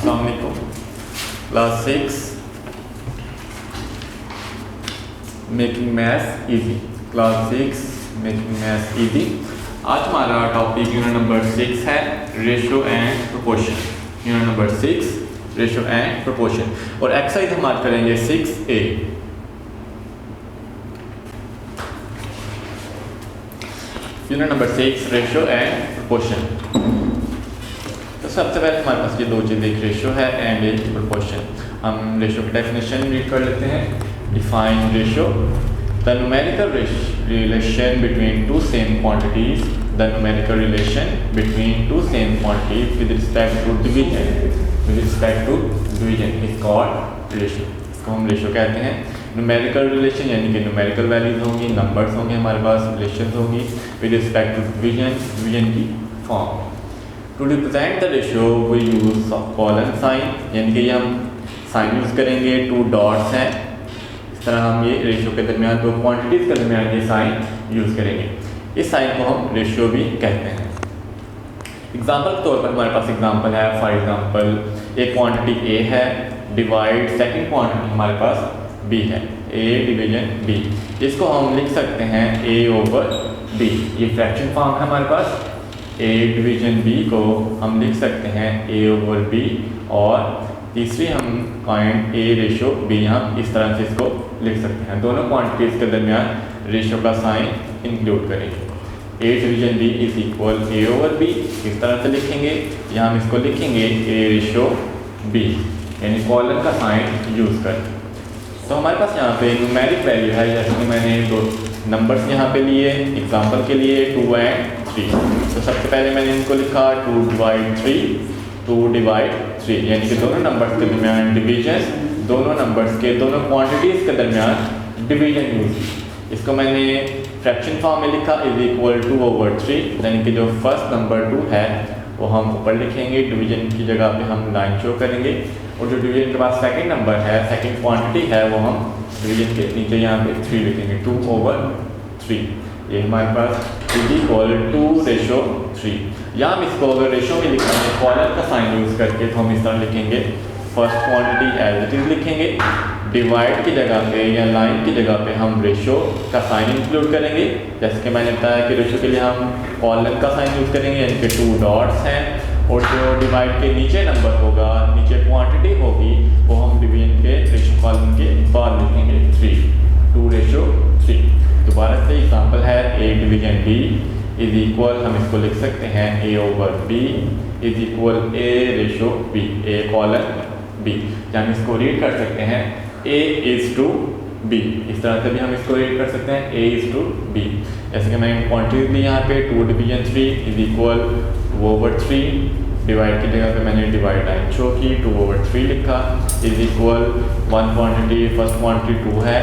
अस्सलाम वालेकुम। Class 6 making maths easy. Class 6 making maths easy. आज हमारा टॉपिक यूनिट नंबर 6 है ratio and proportion. Unit number 6 ratio and proportion और exercise हम आज करेंगे 6A। Unit number 6 ratio and proportion. तो सबसे पहले हमारे पास ये दो चीज़ें, एक रेशो है एंड एक प्रोपोर्शन। हम रेशो की डेफिनेशन रीड कर लेते हैं। Define ratio, the numerical relation between two same quantities, the numerical relation between two same quantities with respect to division is called ratio. इसको हम रेशो कहते हैं। न्यूमेरिकल रिलेशन यानी कि न्यूमेरिकल वैल्यूज होंगी, नंबर्स होंगे हमारे पास, रिलेशन होंगी विद रिस्पेक्ट टू डिवीजन की form. To represent the ratio we use colon sign, यानी कि हम साइन यूज़ करेंगे। टू डॉट्स हैं, इस तरह हम ये रेशो के दरमियान दो क्वांटिटीज़ के दरमियान ये साइन यूज़ करेंगे। इस साइन को हम रेशो भी कहते हैं। एग्जाम्पल के तौर पर हमारे पास एग्जाम्पल है, फॉर एग्जाम्पल एक क्वांटिटी ए है डिवाइड सेकंड क्वांटिटी हमारे पास बी है, ए डिवीजन बी। इसको हम लिख सकते हैं ए ओवर बी। ये फ्रैक्शन फॉर्म है हमारे पास। ए डिवीजन बी को हम लिख सकते हैं ए ओवर बी, और तीसरी हम पॉइंट ए रेशो बी हम इस तरह से इसको लिख सकते हैं। दोनों क्वांटिटीज़ के दरमियान रेशो का साइन इंक्लूड करेंगे। A division B is equal A over B, इस तरह से लिखेंगे। यहाँ हम इसको लिखेंगे ए रेशो बी, यानी कॉलन का साइन यूज़ करके। तो हमारे पास यहाँ पे न्यूमेरिक वैल्यू है, जैसे कि मैंने दो नंबर्स यहाँ पे लिए एग्जांपल के लिए 2 and 3। तो सबसे पहले मैंने इनको लिखा 2 डिवाइड 3, यानी कि दोनों नंबर्स के दरमियान डिवीजन, दोनों नंबर्स के दोनों क्वांटिटीज़ के दरमियान डिवीजन यूज। इसको मैंने फ्रैक्शन फॉर्म में लिखा इज इक्वल 2 over 3, यानी कि जो फर्स्ट नंबर 2 है वो हम ऊपर लिखेंगे, डिवीजन की जगह पे हम लाइन शो करेंगे। और जो डिवीजन के बाद सेकंड नंबर है, सेकंड क्वांटिटी है, वो हम डिवीजन के नीचे यहाँ पे 3 लिखेंगे, 2 over 3। ये हमारे पास इज इक्वल 2 रेशो 3। यहाँ हम इसको अगर रेशो में लिखेंगे कॉलन का साइन यूज़ करके, तो हम इस तरह लिखेंगे first quantity as it is लिखेंगे, डिवाइड की जगह पे या लाइन की जगह पे हम रेशो का साइन इंक्लूड करेंगे। जैसे कि मैंने बताया कि रेशो के लिए हम कॉलन का साइन यूज़ करेंगे, यानी कि 2 डॉट्स हैं, और जो डिवाइड के नीचे नंबर होगा, नीचे क्वांटिटी होगी, वो हम डिवीजन के रेशो कॉलम के बाद लिखेंगे 3, 2 रेशो 3। दोबारा से एग्जांपल है A division B is equal, हम इसको लिख सकते हैं A over B is equal A ratio B, A colon B. या हम इसको रीड कर सकते हैं ए इज टू बी, इस तरह से भी हम इसको रीड कर सकते हैं ए इज टू बी। जैसे कि मैंने क्वांटिटी दी यहाँ पे 2 division 3 is equal 2 over 3, divide की जगह पे मैंने डिवाइड लाइन शो की, 2 over 3 लिखा, is equal one quantity first quantity 2 है,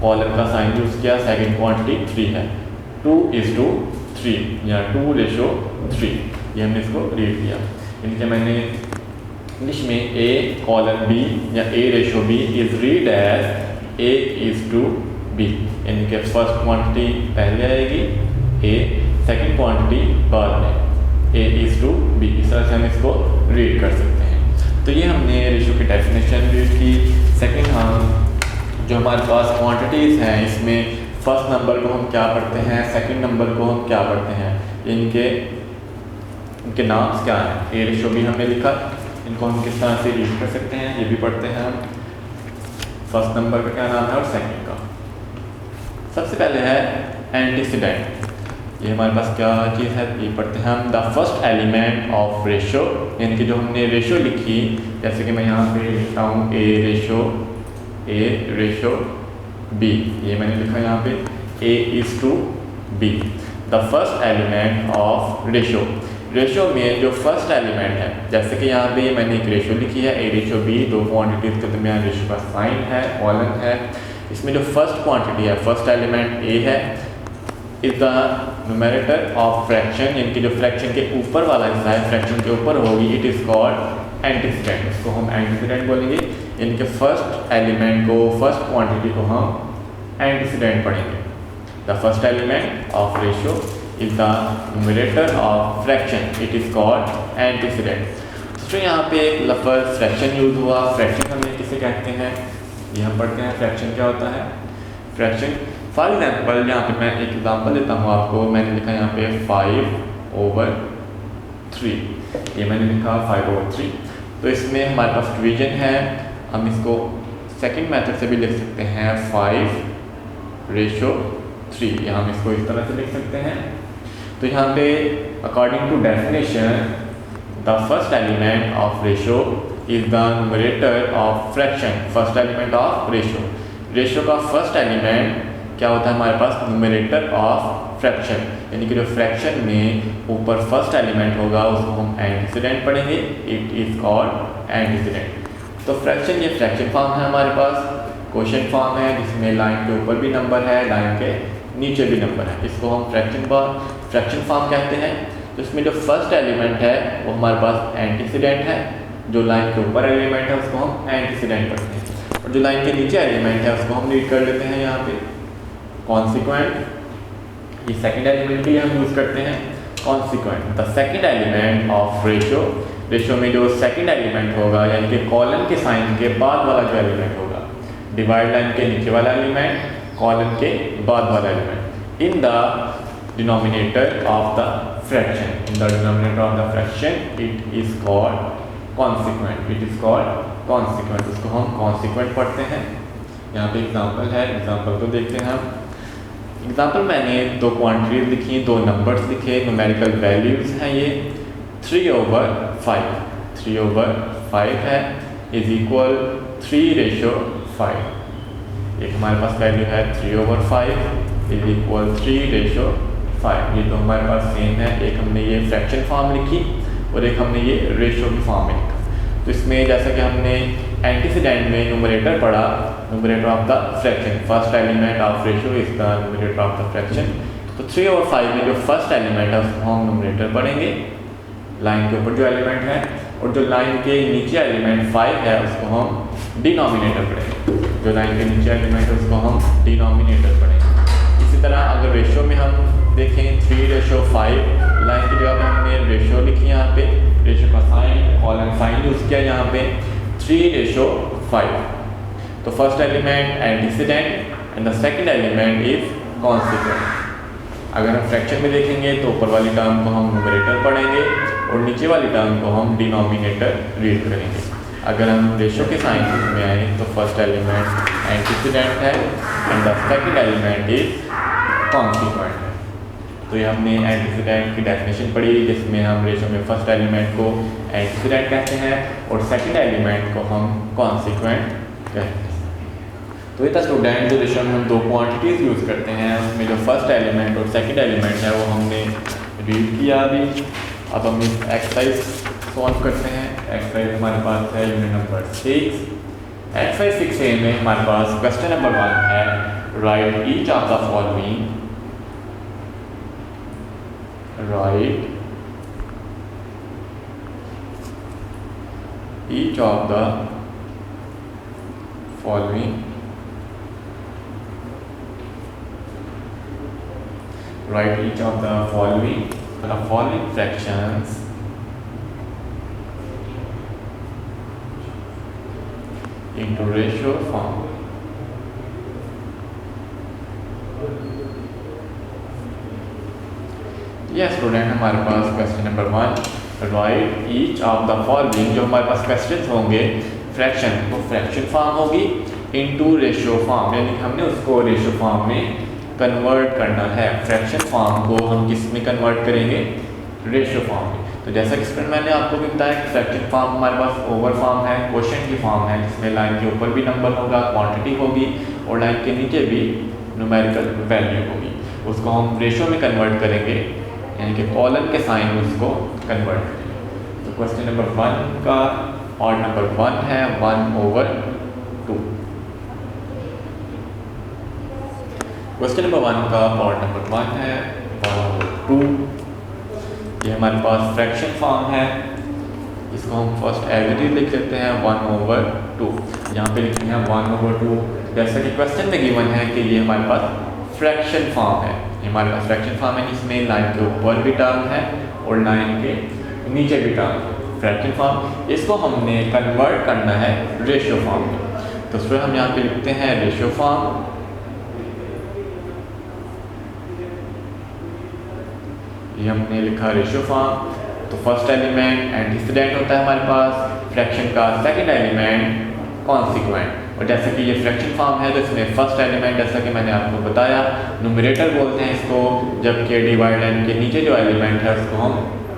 कॉलम का साइन यूज़ किया, सेकंड क्वांटिटी 3 है, 2 is to 3 या 2 रेशो 3। ये हमने इसको रीड किया। इनके मैंने इंग्लिश में ए कॉलन बी या A ratio B is read as A is to B, यानी कि फर्स्ट क्वांटिटी पहले आएगी, ए सेकंड क्वांटिटी बाद में, ए इज टू बी। इस तरह से हम इसको रीड कर सकते हैं। तो ये हमने रेशो की डेफिनेशन रीड की। सेकंड, हम जो हमारे पास क्वांटिटीज़ हैं, इसमें फर्स्ट नंबर को हम क्या पढ़ते हैं, सेकंड नंबर को हम क्या पढ़ते हैं, इनके नाम क्या हैं। ए रेशो भी हमने लिखा, इनको हम किस तरह से रीड कर सकते हैं ये भी पढ़ते हैं हम। फर्स्ट नंबर का क्या नाम है और सेकंड का। सबसे पहले है एंटीसीडेंट। ये हमारे पास क्या चीज़ है, ये पढ़ते हैं हम the first element of ratio, यानी कि जो हमने रेशो लिखी, जैसे कि मैं यहाँ पे लिखता हूँ ए रेशो बी, ये मैंने लिखा यहाँ पे A is to B, the first element of ratio. Ratio में जो फर्स्ट एलिमेंट है, जैसे कि यहाँ पे मैंने एक रेशो लिखी है ए रेशो बी, दो क्वांटिटीज़ के दरमियान रेशो का साइन है, कॉलन है। इसमें जो फर्स्ट क्वांटिटी है, फर्स्ट एलिमेंट ए है, is the numerator of fraction, यानी कि जो फ्रैक्शन के ऊपर वाला हिस्सा है, फ्रैक्शन के ऊपर होगी, इट इज़ कॉल्ड एंटीसीडेंट। इसको हम एंटीसीडेंट बोलेंगे, यानी कि फर्स्ट एलिमेंट को, फर्स्ट क्वांटिटी को हम एंटीसीडेंट पढ़ेंगे। The first element of ratio is the numerator of fraction, it is called antecedent. तो यहाँ पे एक लफ्ज़ फ्रैक्शन यूज़ हुआ। फ्रैक्शन हमें किसे कहते हैं, ये हम पढ़ते हैं फ्रैक्शन क्या होता है। फ्रैक्शन फॉर एग्जांपल यहाँ पे मैं एक एग्जांपल देता हूँ आपको। मैंने लिखा यहाँ पे 5/3, ये मैंने लिखा 5/3। तो इसमें हमारे पास डिवीजन है, हम इसको सेकंड मेथड से भी लिख सकते हैं 5/3, या हम इसको इस तरह से लिख सकते हैं। तो यहाँ पे according to definition the first element of ratio is the numerator of fraction. First element of ratio, ratio का फर्स्ट एलिमेंट क्या होता है हमारे पास, न्यूमरेटर ऑफ फ्रैक्शन, यानी कि जो फ्रैक्शन में ऊपर फर्स्ट एलिमेंट होगा उसको हम एंटीसीडेंट पढ़ेंगे। It is called antecedent. तो फ्रैक्शन, ये फ्रैक्शन फॉर्म है हमारे पास, क्वोशिएंट फॉर्म है जिसमें लाइन के ऊपर भी नंबर है, लाइन के नीचे भी नंबर है। इसको हम फ्रैक्शन फॉर्म कहते हैं। तो इसमें जो फर्स्ट एलिमेंट है वो हमारे पास एंटीसीडेंट है, जो लाइन के ऊपर एलिमेंट है उसको हम एंटीसीडेंट पढ़ते हैं, और जो लाइन के नीचे एलिमेंट है उसको हम रीड कर लेते हैं यहाँ पे कॉन्सिक्वेंट। ये सेकंड एलिमेंट के लिए हम यूज़ करते हैं consequent. The second element of ratio, ratio में जो सेकंड एलिमेंट होगा यानी कि कॉलन के साइन के बाद वाला जो एलिमेंट होगा, डिवाइड लाइन के नीचे वाला एलिमेंट, कॉलन के बाद वाला element, in the denominator of the fraction, in the denominator of the fraction it is called consequent. It is called consequent, उसको हम कॉन्सिक्वेंट पढ़ते हैं। यहाँ पे एग्जांपल है, एग्जांपल को देखते हैं हम। एग्जांपल मैंने दो क्वांटिटीज लिखी, दो नंबर्स लिखे, न्यूमेरिकल वैल्यूज हैं ये। 3/5, 3/5 है इज इक्वल 3/5। एक हमारे पास वैल्यू है 3/5 इज इक्वल 3/5। ये तो हमारे पास सेम है। एक हमने ये फ्रैक्शन फॉर्म लिखी और एक हमने ये रेशो की फॉर्म में लिखा। तो इसमें जैसा कि हमने एंटीसीडेंट में न्यूमरेटर पढ़ा, numerator of the fraction, first element of ratio is the numerator of the fraction. तो 3/5 में जो फर्स्ट एलिमेंट है उसको हम न्यूमरेटर पढ़ेंगे, लाइन के ऊपर जो एलिमेंट है, और जो लाइन के नीचे एलिमेंट 5 है उसको हम डिनोमिनेटर पढ़ेंगे। जो लाइन के नीचे एलिमेंट है उसको हम डिनोमिनेटर पढ़ेंगे। इसी तरह अगर रेशो में हम देखें 3/5, लाइन की जगह पे हमने रेशो लिखी, यहाँ पे रेशो का साइन कॉलन साइन यूज़ किया यहाँ पे 3/5। तो first element antecedent and the second element is consequent. अगर हम फ्रैक्शन में देखेंगे तो ऊपर वाली टर्म को हम न्यूमरेटर पढ़ेंगे और नीचे वाली टर्म को हम डिनोमिनेटर रीड करेंगे। अगर हम रेशो के साइन में आए तो फर्स्ट एलिमेंट एंटीसीडेंट है and the second element is consequent है। तो ये हमने एंटीसीडेंट की डेफिनेशन पढ़ी, जिसमें हम रेशो में फर्स्ट एलिमेंट को एंटीसीडेंट कहते हैं और सेकंड एलिमेंट को हम कॉन्सिक्वेंट कहते हैं। तो ये था स्टूडेंट, जो रेशो में हम दो क्वांटिटीज़ यूज़ करते हैं उसमें जो फर्स्ट एलिमेंट और सेकंड एलिमेंट है वो हमने रीड किया अभी। अब हम इस एक्सरसाइज सॉल्व करते हैं। एक्सरसाइज हमारे पास है यूनिट नंबर 6। एक्सरसाइज 6A में हमारे पास क्वेश्चन नंबर 1 है, right each of the following, write each of the following, write each of the following fractions into ratio form. Yes student, हमारे पास question number 1, write each of the following, जो हमारे पास question होंगे fraction, वो fraction form होगी into ratio form, यानी कि हमने उसको रेशियो फॉर्म में कन्वर्ट करना है। फ्रैक्शन फॉर्म को हम किस में कन्वर्ट करेंगे, रेशियो फॉर्म में। तो जैसा कि स्टूडेंट मैंने आपको भी बताया कि फ्रैक्शन फॉर्म हमारे पास ओवर फॉर्म है, क्वोशिएंट की फॉर्म है, जिसमें लाइन के ऊपर भी नंबर होगा, क्वांटिटी होगी, और लाइन के नीचे भी न्यूमेरिकल वैल्यू होगी। उसको हम रेशियो में कन्वर्ट करेंगे, यानी कि कॉलन के साइन में उसको कन्वर्ट करेंगे। तो क्वेश्चन नंबर 1 का और नंबर 1 है 1/2। क्वेश्चन नंबर 1 का पार्ट नंबर 1 है 1/2। ये हमारे पास फ्रैक्शन फॉर्म है, इसको हम फर्स्ट एज इट इज लिख लेते हैं 1/2। यहाँ पे लिखते हैं 1/2, जैसा कि क्वेश्चन में गिवन है कि ये हमारे पास फ्रैक्शन फॉर्म है। ये हमारे पास फ्रैक्शन फॉर्म है जिसमें लाइन के ऊपर भी टर्म है और लाइन के नीचे भी टर्म है। फ्रैक्शन फॉर्म, इसको हमने कन्वर्ट करना है रेशियो फॉर्म में। तो फिर हम यहाँ पे लिखते हैं रेशियो फॉर्म। ये हमने लिखा रेशियो फॉर्म। तो फर्स्ट एलिमेंट एंटीसीडेंट होता है हमारे पास फ्रैक्शन का, सेकंड एलिमेंट कॉन्सिक्वेंट। और जैसे कि ये फ्रैक्शन फॉर्म है तो इसमें फर्स्ट एलिमेंट, जैसा कि मैंने आपको बताया, न्यूमरेटर बोलते हैं इसको, जबकि डिवाइड लाइन के नीचे जो एलिमेंट है उसको हम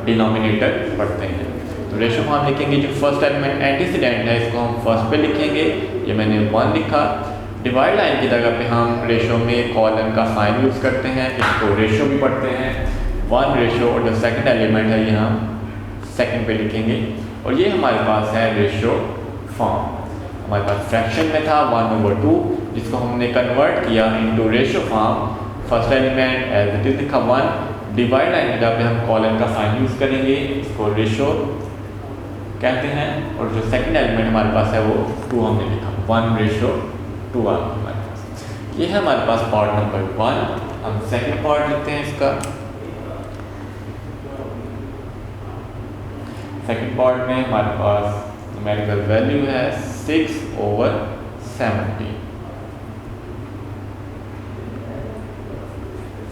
डिनोमिनेटर पढ़ते हैं। तो रेशियो फॉर्म लिखेंगे, जो फर्स्ट एलिमेंट एंटीसीडेंट है इसको हम फर्स्ट पे लिखेंगे, ये मैंने 1 लिखा। डिवाइड लाइन की जगह पे हम रेशियो में कॉलन का साइन यूज़ करते हैं, इसको रेशियो भी पढ़ते हैं 1 रेशियो, और जो सेकंड एलिमेंट है ये हम सेकंड पे लिखेंगे। और ये हमारे पास है रेशियो फॉर्म। हमारे पास फ्रैक्शन में था 1/2, जिसको हमने कन्वर्ट किया into ratio form. First element as it is लिखा 1, डिवाइड लाइन की जगह पे हम कॉलन का साइन यूज़ करेंगे, इसको रेशियो कहते हैं। और जो सेकंड एलिमेंट हमारे पास है वो 2 हमने लिखा, 1/2 आ गया हमारे पास। ये है हमारे पास पार्ट नंबर 1। हम सेकंड पार्ट लिखते हैं इसका। सेकंड पार्ट में हमारे पास न्यूमेरिकल वैल्यू है 6/70।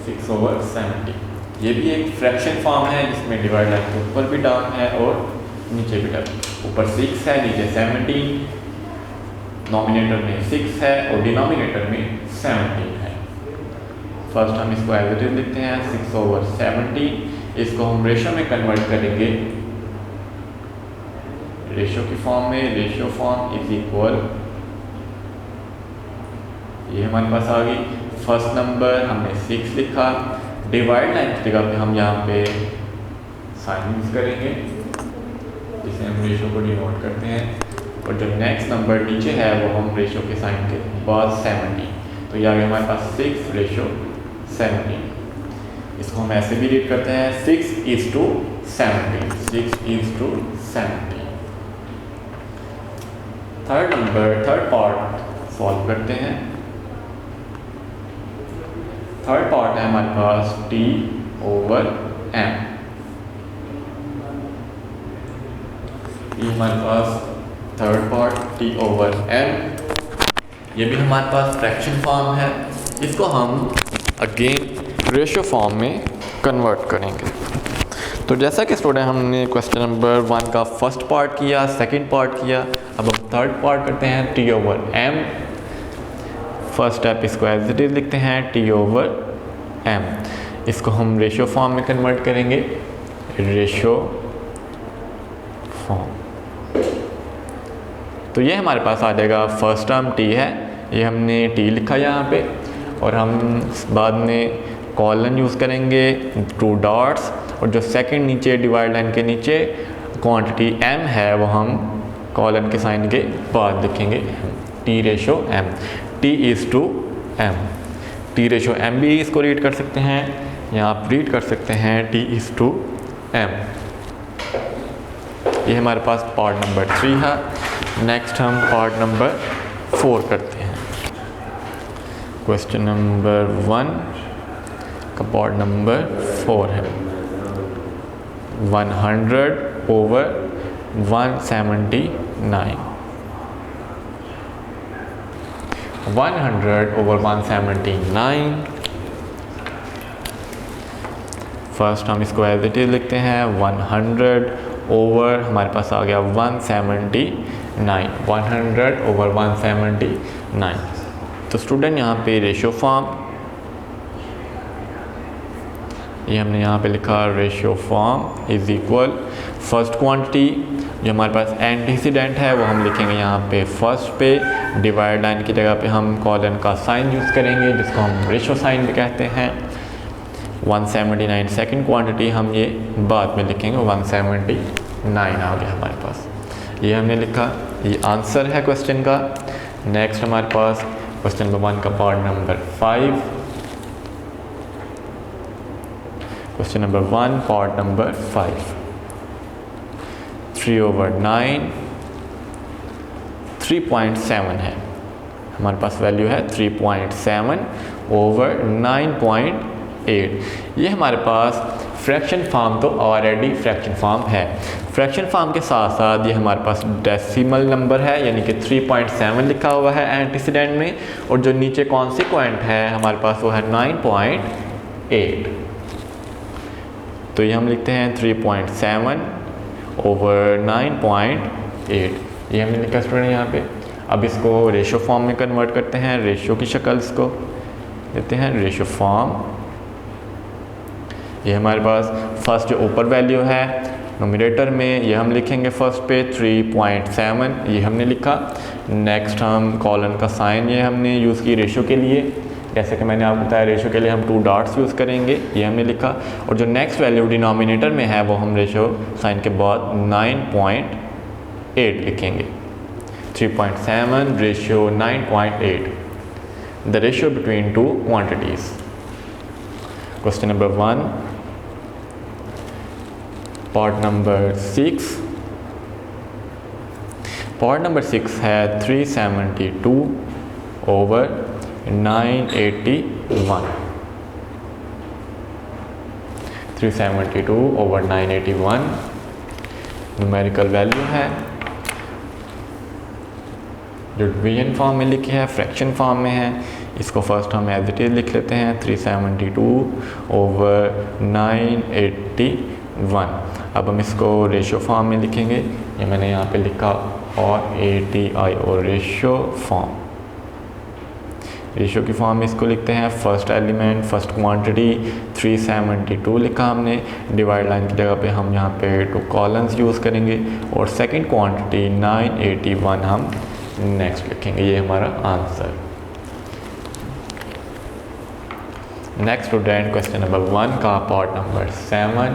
6/70 ये भी एक फ्रैक्शन फॉर्म है जिसमें डिवाइड लाइन के ऊपर भी टर्म है और नीचे भी टर्म, ऊपर 6 है नीचे 70, नॉमिनेटर में 6 है और डिनोमिनेटर में 17 है। फर्स्ट हम इसको एज इट इज लिखते हैं 6/70। इसको हम रेशियो में कन्वर्ट करेंगे रेशियो की फॉर्म में। रेशियो फॉर्म इज इक्वल, ये हमारे पास आ गई। फर्स्ट नंबर हमने 6 लिखा, डिवाइड लाइन की जगह पे हम यहाँ पे साइन यूज करेंगे, जिसे हम रेशियो को डिनोट करते हैं। और जो नेक्स्ट नंबर नीचे है वो हम रेशियो के साइन के बाद 70, तो ये आ गया हमारे पास 6/70। इसको हम ऐसे भी रीड करते हैं 6:70, 6:70। थर्ड पार्ट सॉल्व करते हैं। थर्ड पार्ट है हमारे पास T/m। ये हमारे पास थर्ड पार्ट T/m। ये भी हमारे पास फ्रैक्शन फॉर्म है, इसको हम अगेन रेशियो फॉर्म में कन्वर्ट करेंगे। तो जैसा कि स्टूडेंट हमने क्वेश्चन नंबर 1 का फर्स्ट पार्ट किया, सेकंड पार्ट किया, अब हम थर्ड पार्ट करते हैं T/m। फर्स्ट स्टेप इसको एज इट इज लिखते हैं T/m। इसको हम रेशियो फॉर्म में कन्वर्ट करेंगे, रेशियो फॉर्म। तो ये हमारे पास आ जाएगा, फर्स्ट टर्म T है, ये हमने T लिखा यहाँ पे, और हम बाद में कॉलन यूज़ करेंगे 2 डॉट्स, और जो सेकंड नीचे डिवाइड लाइन के नीचे क्वांटिटी m है वो हम कॉलन के साइन के बाद लिखेंगे T/m। T/m, T/m भी इसको रीड कर सकते हैं, यहाँ आप रीड कर सकते हैं T/m। ये हमारे पास पार्ट नंबर 3 है। नेक्स्ट हम पार्ट नंबर 4 करते हैं। क्वेश्चन नंबर 1 का पार्ट नंबर 4 है 100/179। 100/179। फर्स्ट हम इसको एज इट इज लिखते हैं 100 ओवर, हमारे पास आ गया 179, 100/179। तो स्टूडेंट यहाँ पे रेशियो फॉर्म, ये हमने यहाँ पे लिखा ratio form is equal first quantity जो हमारे पास एंटीसीडेंट है वो हम लिखेंगे यहाँ पे फर्स्ट पे, डिवाइड लाइन की जगह पे हम कॉलन का साइन यूज़ करेंगे जिसको हम रेशियो साइन भी कहते हैं। 179 सेकंड क्वांटिटी हम ये बाद में लिखेंगे, 179 आ गया हमारे पास, ये हमने लिखा, ये आंसर है क्वेश्चन का। नेक्स्ट हमारे पास क्वेश्चन नंबर 1 का part number 5। Question number 1 part number 5, 3/9 3.7 है, हमारे पास वैल्यू है 3.7/9.8। ये हमारे पास फ्रैक्शन फॉर्म तो ऑलरेडी फ्रैक्शन फॉर्म है। फ्रैक्शन फॉर्म के साथ साथ ये हमारे पास डेसिमल नंबर है, यानी कि 3.7 लिखा हुआ है एंटीसीडेंट में, और जो नीचे कॉन्सिक्वेंट है हमारे पास वो है 9.8। तो ये हम लिखते हैं 3.7 ओवर 9.8, ये हमने लिखा स्टूडेंट यहाँ पे। अब इसको रेशो फॉर्म में कन्वर्ट करते हैं, रेशो की शक्ल इसको देते हैं रेशो फॉर्म। ये हमारे पास फर्स्ट जो ऊपर वैल्यू है नोमिनेटर में, ये हम लिखेंगे फर्स्ट पे 3.7, ये हमने लिखा। नेक्स्ट हम कॉलन का साइन ये हमने यूज़ की रेशो के लिए, जैसे कि मैंने आपको बताया रेशो के लिए हम 2 डॉट्स यूज़ करेंगे, ये हमने लिखा। और जो नेक्स्ट वैल्यू डिनोमिनेटर में है वो हम रेशो साइन के बाद 9.8 लिखेंगे। 3.7 ratio 9.8, the ratio between two quantities. Question number 1, part number 6। Part number 6 है 372 ओवर 981। 372 ओवर 981 न्यूमेरिकल वैल्यू है, जो डिवीजन फॉर्म में लिखी है फ्रैक्शन फॉर्म में है। इसको फर्स्ट हम एज इट इज़ लिख लेते हैं 372 ओवर 981। अब हम इसको रेशियो फॉर्म में लिखेंगे, ये मैंने यहाँ पे लिखा और ATI और रेशियो फॉर्म। रेशियो की फॉर्म में इसको लिखते हैं फर्स्ट एलिमेंट फर्स्ट क्वांटिटी 372 लिखा हमने, डिवाइड लाइन की जगह पे हम यहाँ पे 2 कॉलम्स यूज़ करेंगे, और सेकंड क्वांटिटी 981 हम नेक्स्ट लिखेंगे। ये हमारा answer. Next student question number 1 का part number 7।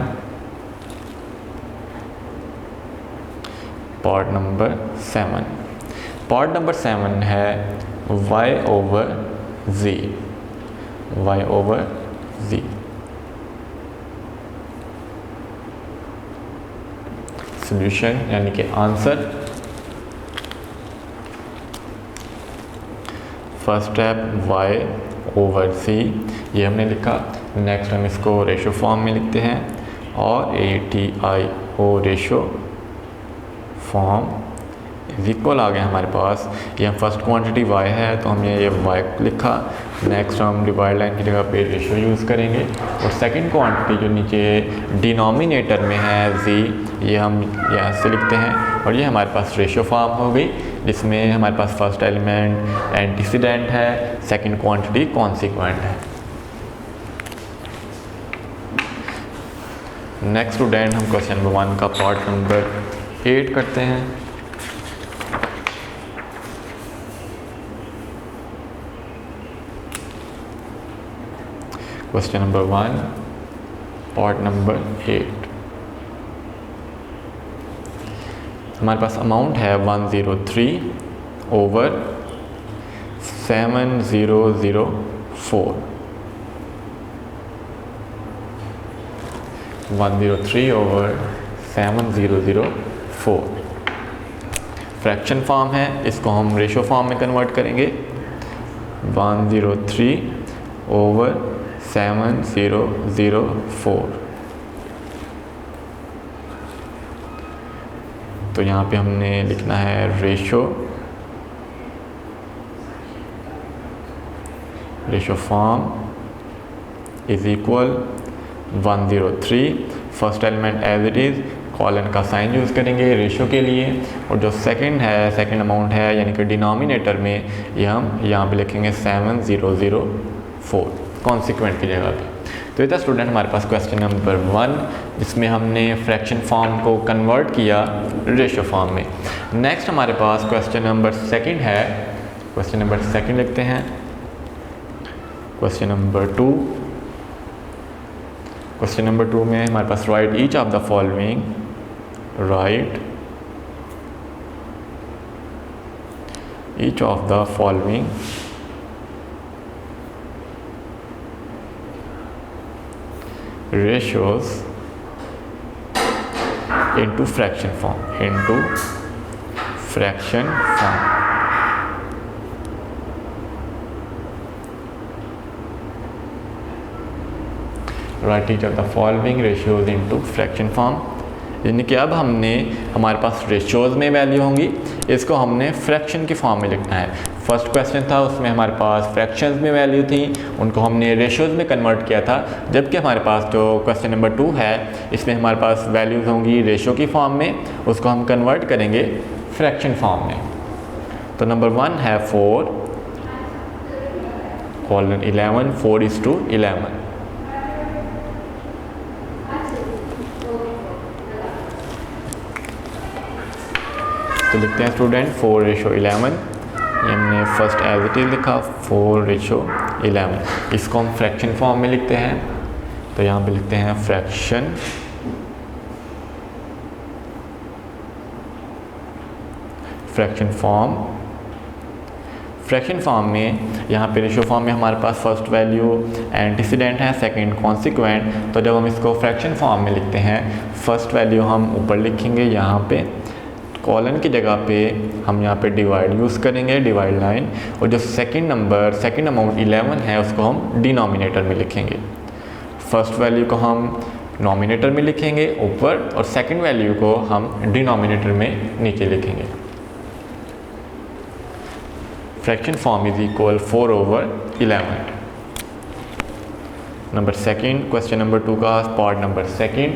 Part number 7, part number 7 है y over z। y over z solution यानी कि answer. First step y over c, ये हमने लिखा। नेक्स्ट हम इसको रेशो फॉर्म में लिखते हैं, और ATI ओ रेशो फॉर्म इज इक्वल आ गया हमारे पास। ये फर्स्ट क्वांटिटी y है तो हमने ये y लिखा। नेक्स्ट हम डिवाइड लाइन की जगह पे रेशो यूज़ करेंगे, और सेकंड क्वांटिटी जो नीचे डिनोमिनेटर में है z, ये हम यहाँ से लिखते हैं, और ये हमारे पास रेशो फॉर्म हो गई, जिसमें हमारे पास फर्स्ट एलिमेंट एंटीसीडेंट है, सेकंड क्वांटिटी कॉन्सिक्वेंट है। नेक्स्ट स्टूडेंट हम क्वेश्चन नंबर 1 का पार्ट नंबर 8 करते हैं। क्वेश्चन नंबर 1 पार्ट नंबर 8, हमारे पास अमाउंट है 103 ओवर 7004। 103 ओवर 7004 फ्रैक्शन फॉर्म है, इसको हम रेशो फॉर्म में कन्वर्ट करेंगे। 103 ओवर 7004। तो यहाँ पे हमने लिखना है ratio form is equal 103, first element as it is, colon का साइन यूज़ करेंगे रेशो के लिए, और जो सेकंड है सेकंड अमाउंट है यानी कि डिनोमिनेटर में ये हम यहाँ पे लिखेंगे 7004 कॉन्सिक्वेंट की जगह पे। तो ये था स्टूडेंट हमारे पास क्वेश्चन नंबर 1, जिसमें हमने फ्रैक्शन फॉर्म को कन्वर्ट किया रेशो फॉर्म में। नेक्स्ट हमारे पास क्वेश्चन नंबर 2 है, क्वेश्चन नंबर 2 लिखते हैं। क्वेश्चन नंबर 2, क्वेश्चन नंबर 2 में हमारे पास write each of the following, write each of the following ratios into fraction form, into fraction form। Write each of the following ratios into fraction form. यानी कि अब हमने हमारे पास रेशियोज में value होंगी, इसको हमने फ्रैक्शन की फॉर्म में लिखना है। फर्स्ट क्वेश्चन था उसमें हमारे पास फ्रैक्शंस में वैल्यू थी, उनको हमने रेशियोज में कन्वर्ट किया था, जबकि हमारे पास जो क्वेश्चन नंबर 2 है इसमें हमारे पास वैल्यूज़ होंगी रेशियो की फॉर्म में, उसको हम कन्वर्ट करेंगे फ्रैक्शन फॉर्म में। तो नंबर 1 है 4 colon 11 4:11। तो लिखते हैं स्टूडेंट 4:11, ये हमने फर्स्ट एज इट इज लिखा 4:11। इसको हम फ्रैक्शन फॉर्म में लिखते हैं, तो यहाँ पे लिखते हैं फ्रैक्शन फॉर्म। फ्रैक्शन फॉर्म में यहाँ पे रेशियो फॉर्म में हमारे पास फर्स्ट वैल्यू एंटीसीडेंट है, सेकंड कॉन्सिक्वेंट। तो जब हम इसको फ्रैक्शन फॉर्म में लिखते हैं, फर्स्ट वैल्यू हम ऊपर लिखेंगे यहाँ पे, कॉलन की जगह पे हम यहाँ पे डिवाइड यूज़ करेंगे, डिवाइड लाइन, और जो सेकंड अमाउंट 11 है उसको हम डिनोमिनेटर में लिखेंगे। फर्स्ट वैल्यू को हम नोमिनेटर में लिखेंगे ऊपर, और सेकंड वैल्यू को हम डिनोमिनेटर में नीचे लिखेंगे। Fraction form is equal 4/11। Number second, question number 2 का part number second,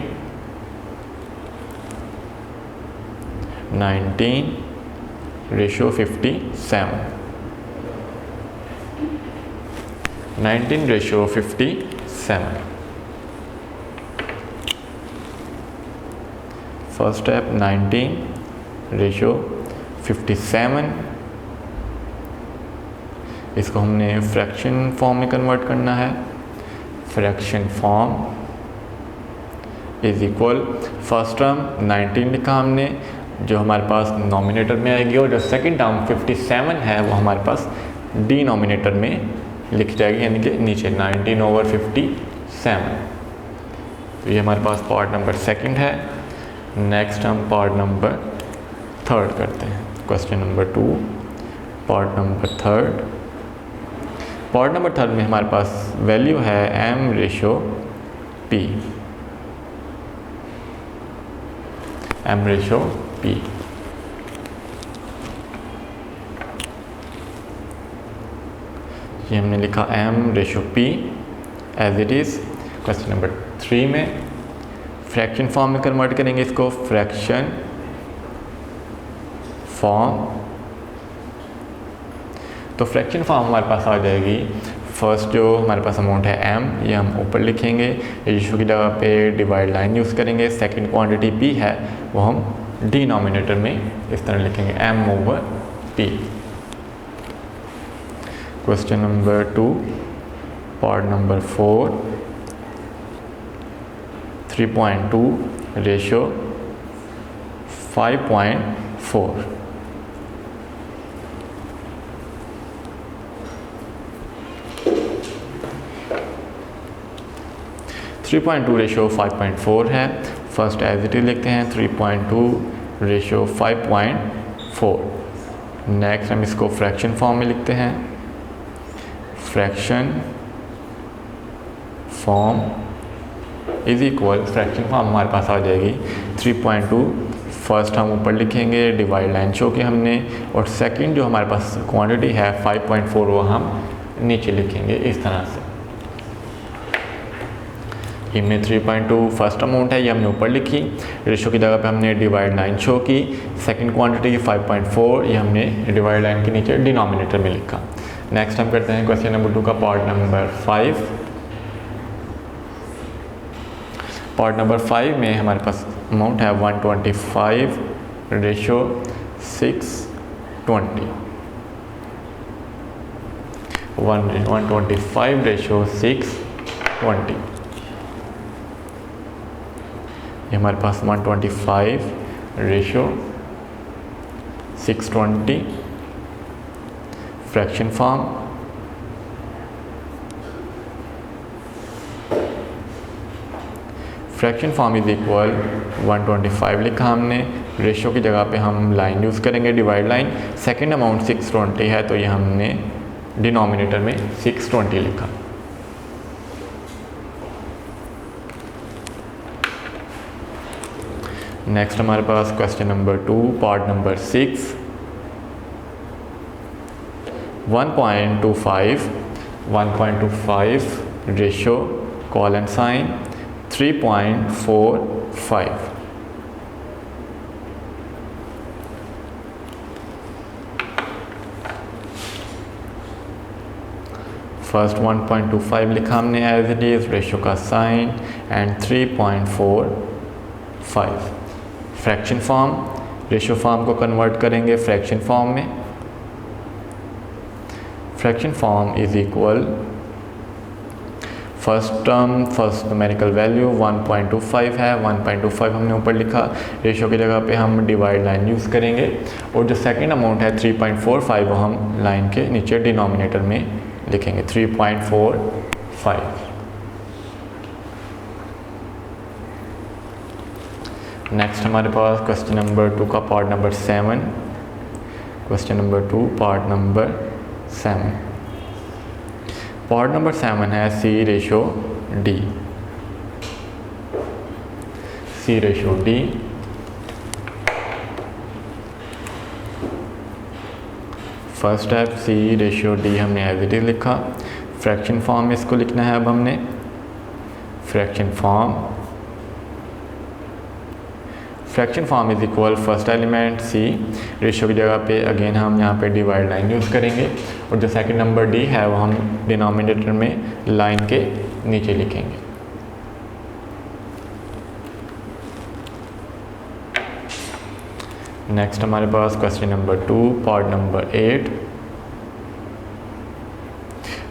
19:57। 19:57। First step 19:57, इसको हमने फ्रैक्शन फॉर्म में कन्वर्ट करना है। Fraction form is equal, first term 19 लिखा हमने, जो हमारे पास नॉमिनेटर में आएगी, और जो सेकंड टर्म 57 है वो हमारे पास डिनोमिनेटर में लिख जाएगी, यानी कि नीचे 19/57। तो ये हमारे पास पार्ट नंबर सेकंड है। नेक्स्ट हम पार्ट नंबर थर्ड करते हैं। Question number 2, part number third. Part number third में हमारे पास वैल्यू है m/p। m/p। ये हमने लिखा m/p as it is. Question number 3 में फ्रैक्शन फॉर्म में कन्वर्ट करेंगे इसको, फ्रैक्शन फॉर्म। तो फ्रैक्शन फॉर्म हमारे पास आ जाएगी, फर्स्ट जो हमारे पास अमाउंट है m, ये हम ऊपर लिखेंगे, रेशियो की जगह पे डिवाइड लाइन यूज़ करेंगे। सेकंड क्वांटिटी p है वो हम डिनोमिनेटर में इस तरह लिखेंगे m/p। Question number 2, part number 4, 3.2 ratio 5.4। 3.2 ratio 5.4 है। फर्स्ट एज इट इज लिखते हैं 3.2 रेशियो 5.4। नेक्स्ट हम इसको फ्रैक्शन फॉर्म में लिखते हैं। Fraction form is equal, fraction form हमारे पास आ जाएगी 3.2, फर्स्ट हम ऊपर लिखेंगे, डिवाइड लाइन शो की हमने, और सेकंड जो हमारे पास क्वांटिटी है 5.4 वो हम नीचे लिखेंगे इस तरह से। इनमें 3.2 फर्स्ट अमाउंट है, ये हमने ऊपर लिखी, रेशियो की जगह पे हमने डिवाइड लाइन शो की। सेकंड क्वांटिटी 5.4, ये हमने डिवाइड लाइन के नीचे डिनोमिनेटर में लिखा। नेक्स्ट हम करते हैं क्वेश्चन नंबर 2 का पार्ट नंबर 5। पार्ट नंबर 5 में हमारे पास अमाउंट है 125 रेशियो 620। 125 रेशियो 620। ये हमारे पास 125 ratio 620 fraction form. Fraction form is equal 125 लिखा हमने, रेशियो की जगह पे हम लाइन यूज़ करेंगे, डिवाइड लाइन। सेकंड अमाउंट 620 है तो ये हमने डिनोमिनेटर में 620 लिखा। नेक्स्ट हमारे पास question number 2 part number 6 1.25 ratio colon sign 3.45। First 1.25 लिखा हमने एज इट इज़, रेशो का sign and 3.45। Fraction form, ratio form को कन्वर्ट करेंगे फ्रैक्शन फॉर्म में। Fraction form is equal first term first numerical value 1.25 है, 1.25 हमने ऊपर लिखा, रेशो की जगह पे हम डिवाइड लाइन यूज़ करेंगे, और जो सेकंड अमाउंट है 3.45 वो हम लाइन के नीचे डिनोमिनेटर में लिखेंगे 3.45। नेक्स्ट हमारे पास क्वेश्चन नंबर 2 का part number 7, question number 2 part number 7। Part number 7 है C ratio D। C ratio D, first step C ratio D हमने एज इट इज लिखा। फ्रैक्शन फॉर्म में इसको लिखना है। अब हमने fraction form is equal first element C, ratio की जगह पे अगेन हम यहाँ पे डिवाइड लाइन यूज़ करेंगे, और जो सेकंड नंबर D है वो हम डिनोमिनेटर में लाइन के नीचे लिखेंगे। नेक्स्ट हमारे पास question number 2 part number 8।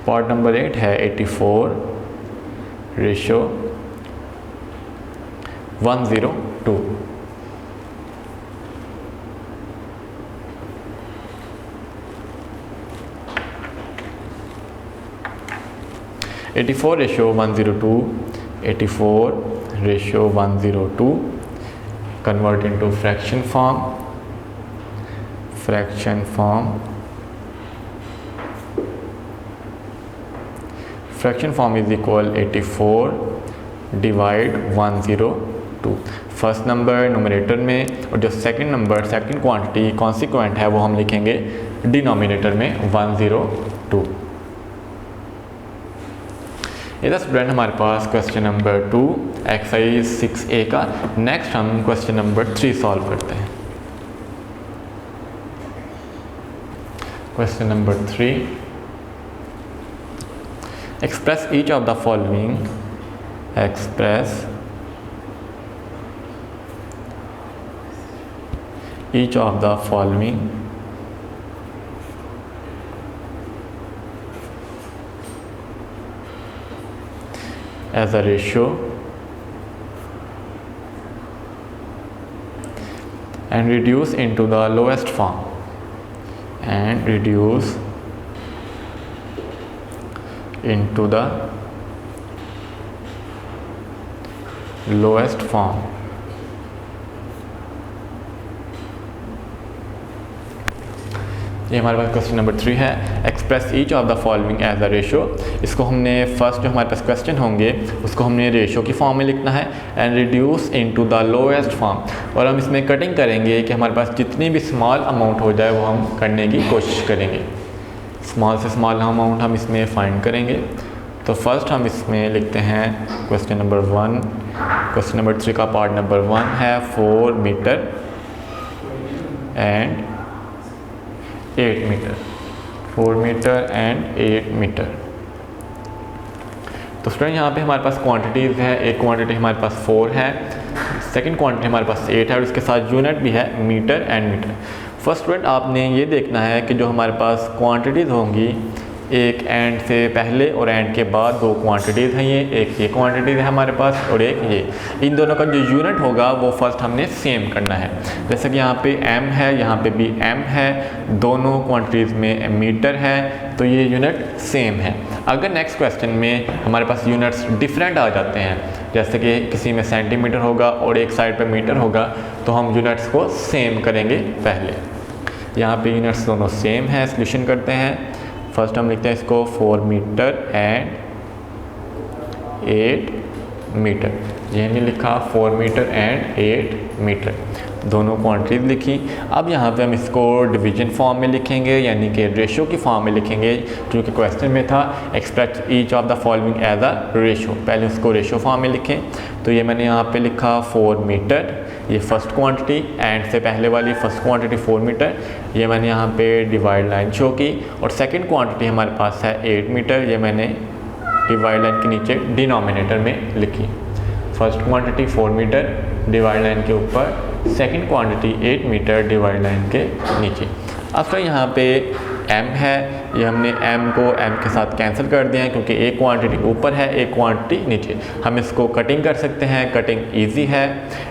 Part number 8 है 84 ratio 102। 84 ratio 102, 84 ratio 102 convert into fraction form is equal 84 divide 102। First number numerator में, और जो सेकंड क्वांटिटी कॉन्सिक्वेंट है वो हम लिखेंगे डिनोमिनेटर में 102। ये था स्टूडेंट हमारे पास क्वेश्चन नंबर 2 एक्सरसाइज 6A का। नेक्स्ट हम क्वेश्चन नंबर 3 सॉल्व करते हैं। Question number 3, express each of the following as a ratio and reduce into the lowest form ये हमारे पास क्वेश्चन नंबर 3 है। Express each of the following as a ratio. इसको हमने फर्स्ट जो हमारे पास क्वेश्चन होंगे उसको हमने रेशो की फॉर्म में लिखना है, and reduce into the lowest form, और हम इसमें कटिंग करेंगे कि हमारे पास जितनी भी स्मॉल अमाउंट हो जाए वो हम करने की कोशिश करेंगे। स्मॉल से स्मॉल अमाउंट हम इसमें फाइंड करेंगे। तो फर्स्ट हम इसमें लिखते हैं क्वेश्चन नंबर 1। क्वेश्चन नंबर 3 का पार्ट नंबर 1 है 4 metre and 8 metre. 4 metre and 8 metre. तो स्टूडेंट यहाँ पे हमारे पास क्वांटिटीज़ है। एक क्वांटिटी हमारे पास 4 है, सेकंड क्वांटिटी हमारे पास 8 है, और इसके साथ यूनिट भी है metre and metre. First student आपने ये देखना है कि जो हमारे पास क्वांटिटीज़ होंगी, एक एंड से पहले और एंड के बाद 2 क्वांटिटीज़ हैं। एक ये क्वांटिटीज़ है हमारे पास और एक ये। इन दोनों का जो यूनिट होगा वो फर्स्ट हमने सेम करना है। जैसे कि यहाँ पे m है, यहाँ पे भी m है, दोनों क्वांटिटीज़ में मीटर है, तो ये यूनिट सेम है। अगर नेक्स्ट क्वेश्चन में हमारे पास यूनिट्स डिफरेंट आ जाते हैं, जैसे कि किसी में सेंटीमीटर होगा और एक साइड पर मीटर होगा, तो हम यूनिट्स को सेम करेंगे पहले। यहाँ पे यूनिट्स दोनों सेम है, सॉल्यूशन करते हैं। फर्स्ट हम लिखते हैं इसको 4 मीटर एंड 8 मीटर। ये हमने लिखा 4 मीटर एंड 8 मीटर, दोनों क्वांटिटीज लिखी। अब यहाँ पे हम इसको डिवीजन फॉर्म में लिखेंगे, यानी कि रेशो की फॉर्म में लिखेंगे, क्योंकि क्वेश्चन में था express each of the following as a ratio, पहले उसको रेशो फॉर्म में लिखें। तो ये मैंने यहाँ पे लिखा 4 मीटर, ये फर्स्ट क्वांटिटी, एंड से पहले वाली फर्स्ट क्वांटिटी 4 मीटर, ये मैंने यहाँ पे डिवाइड लाइन शो की। और सेकंड क्वांटिटी हमारे पास है 8 मीटर, ये मैंने डिवाइड लाइन के नीचे डिनोमिनेटर में लिखी। First quantity 4 metre divide line के ऊपर, second quantity 8 metre divide line के नीचे। अब तो यहाँ पे m है, ये हमने m को m के साथ कैंसिल कर दिया है, क्योंकि एक क्वांटिटी ऊपर है एक क्वांटिटी नीचे। हम इसको कटिंग कर सकते हैं, कटिंग इजी है,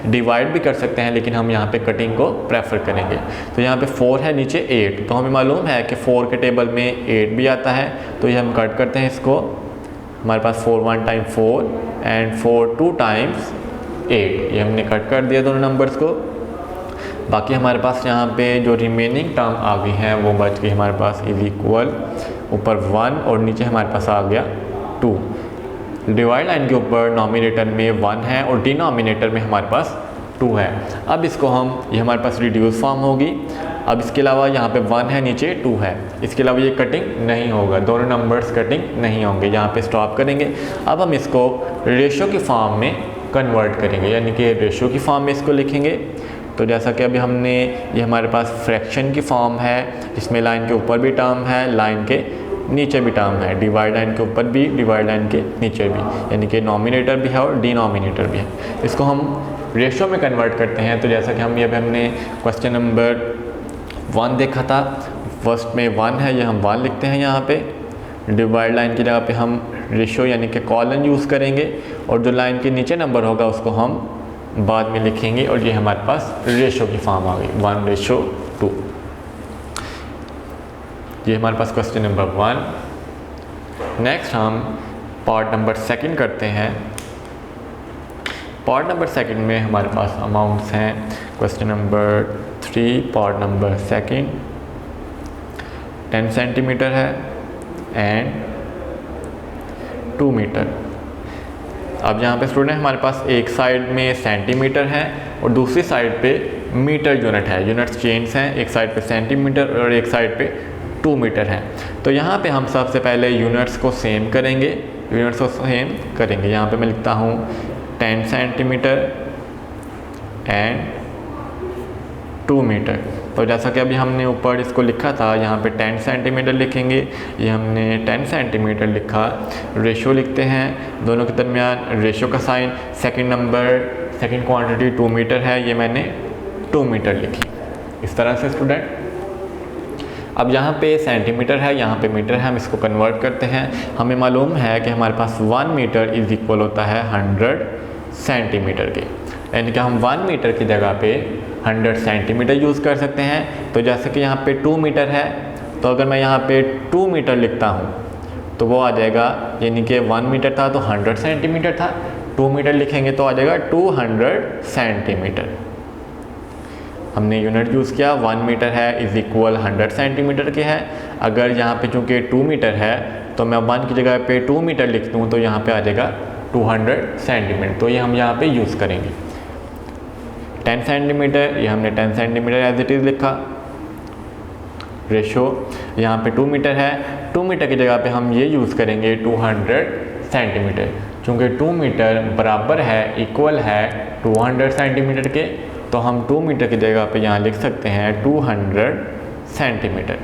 डिवाइड भी कर सकते हैं, लेकिन हम यहाँ पे कटिंग को प्रेफर करेंगे। तो यहाँ पे 4 है, नीचे 8, तो हमें मालूम है कि 4 के टेबल में 8 भी आता है, तो ये हम कट करते हैं इसको। हमारे पास 4 1 टाइम 4 एंड 4 2 टाइम्स 8, ये हमने कट कर दिया दोनों नंबर्स को। बाकी हमारे पास यहाँ पे जो रिमेनिंग टर्म आ गई हैं वो बच गई हमारे पास इज इक्वल, ऊपर 1 और नीचे हमारे पास आ गया 2। डिवाइड लाइन के ऊपर नॉमिनेटर में 1 है और डिनोमिनेटर में हमारे पास 2 है। अब इसको हम, ये हमारे पास रिड्यूस फॉर्म होगी। अब इसके अलावा यहाँ पे 1 है, नीचे 2 है, इसके अलावा ये कटिंग नहीं होगा, दोनों नंबर्स कटिंग नहीं होंगे, यहाँ पे स्टॉप करेंगे। अब हम इसको रेशो की फॉर्म में कन्वर्ट करेंगे, यानी कि रेशो की फॉर्म में इसको लिखेंगे। तो जैसा कि अभी हमने, ये हमारे पास फ्रैक्शन की फॉर्म है, जिसमें लाइन के ऊपर भी टर्म है, लाइन के नीचे भी टर्म है, डिवाइड लाइन के ऊपर भी, डिवाइड लाइन के नीचे भी, यानी कि नॉमिनेटर भी है और डिनोमिनेटर भी है। इसको हम रेशो में कन्वर्ट करते हैं। तो जैसा कि हमने क्वेश्चन नंबर 1 देखा था, फर्स्ट में 1 है, ये हम 1 लिखते हैं यहाँ पे। डिवाइड लाइन की जगह पे हम रेशो यानी कि कॉलन यूज़ करेंगे, और जो लाइन के नीचे नंबर होगा उसको हम बाद में लिखेंगे, और ये हमारे पास रेशो की फॉर्म आ गई 1:2। ये हमारे पास क्वेश्चन नंबर 1। नेक्स्ट हम पार्ट नंबर 2 करते हैं। पार्ट नंबर 2 में हमारे पास अमाउंट्स हैं। Question number 3 part number 2 10 centimetre है एंड 2 मीटर। अब यहाँ पे स्टूडेंट हमारे पास एक साइड में सेंटीमीटर है और दूसरी साइड पे मीटर यूनिट है, यूनिट्स चेंज हैं, एक साइड पे सेंटीमीटर और एक साइड पे 2 मीटर है। तो यहाँ पे हम सबसे पहले यूनिट्स को सेम करेंगे, यहाँ पे मैं लिखता हूँ 10 सेंटीमीटर एंड 2 मीटर। तो जैसा कि अभी हमने ऊपर इसको लिखा था, यहाँ पे 10 सेंटीमीटर लिखेंगे, ये हमने 10 सेंटीमीटर लिखा। रेशो लिखते हैं, दोनों के दरमियान रेशो का साइन। सेकंड क्वांटिटी 2 मीटर है, ये मैंने 2 मीटर लिखी। इस तरह से स्टूडेंट, अब यहाँ पे सेंटीमीटर है, यहाँ पे मीटर है, हम इसको कन्वर्ट करते हैं। हमें मालूम है कि हमारे पास 1 मीटर इज इक्वल होता है 100 सेंटीमीटर के, यानी कि हम 1 मीटर की जगह पे 100 सेंटीमीटर यूज़ कर सकते हैं। तो जैसे कि यहाँ पे 2 मीटर है, तो अगर मैं यहाँ पे 2 मीटर लिखता हूँ तो वो आ जाएगा, यानी कि 1 मीटर था तो 100 सेंटीमीटर था, 2 मीटर लिखेंगे तो आ जाएगा 200 सेंटीमीटर। हमने यूनिट यूज़ किया, 1 मीटर है इज इक्वल 100 सेंटीमीटर के है। अगर यहाँ पे चूँकि 2 मीटर है तो मैं 1 की जगह पे 2 मीटर लिख दूँ तो यहाँ पे आ जाएगा 200 सेंटीमीटर। तो ये हम यहाँ पे यूज़ करेंगे। 10 सेंटीमीटर, ये हमने 10 सेंटीमीटर एज इट इज़ लिखा। रेशो यहाँ पे 2 मीटर है, 2 मीटर की जगह पे हम ये यूज़ करेंगे 200 सेंटीमीटर, चूँकि 2 मीटर बराबर है, इक्वल है 200 सेंटीमीटर के, तो हम 2 मीटर की जगह पे यहाँ लिख सकते हैं 200 सेंटीमीटर।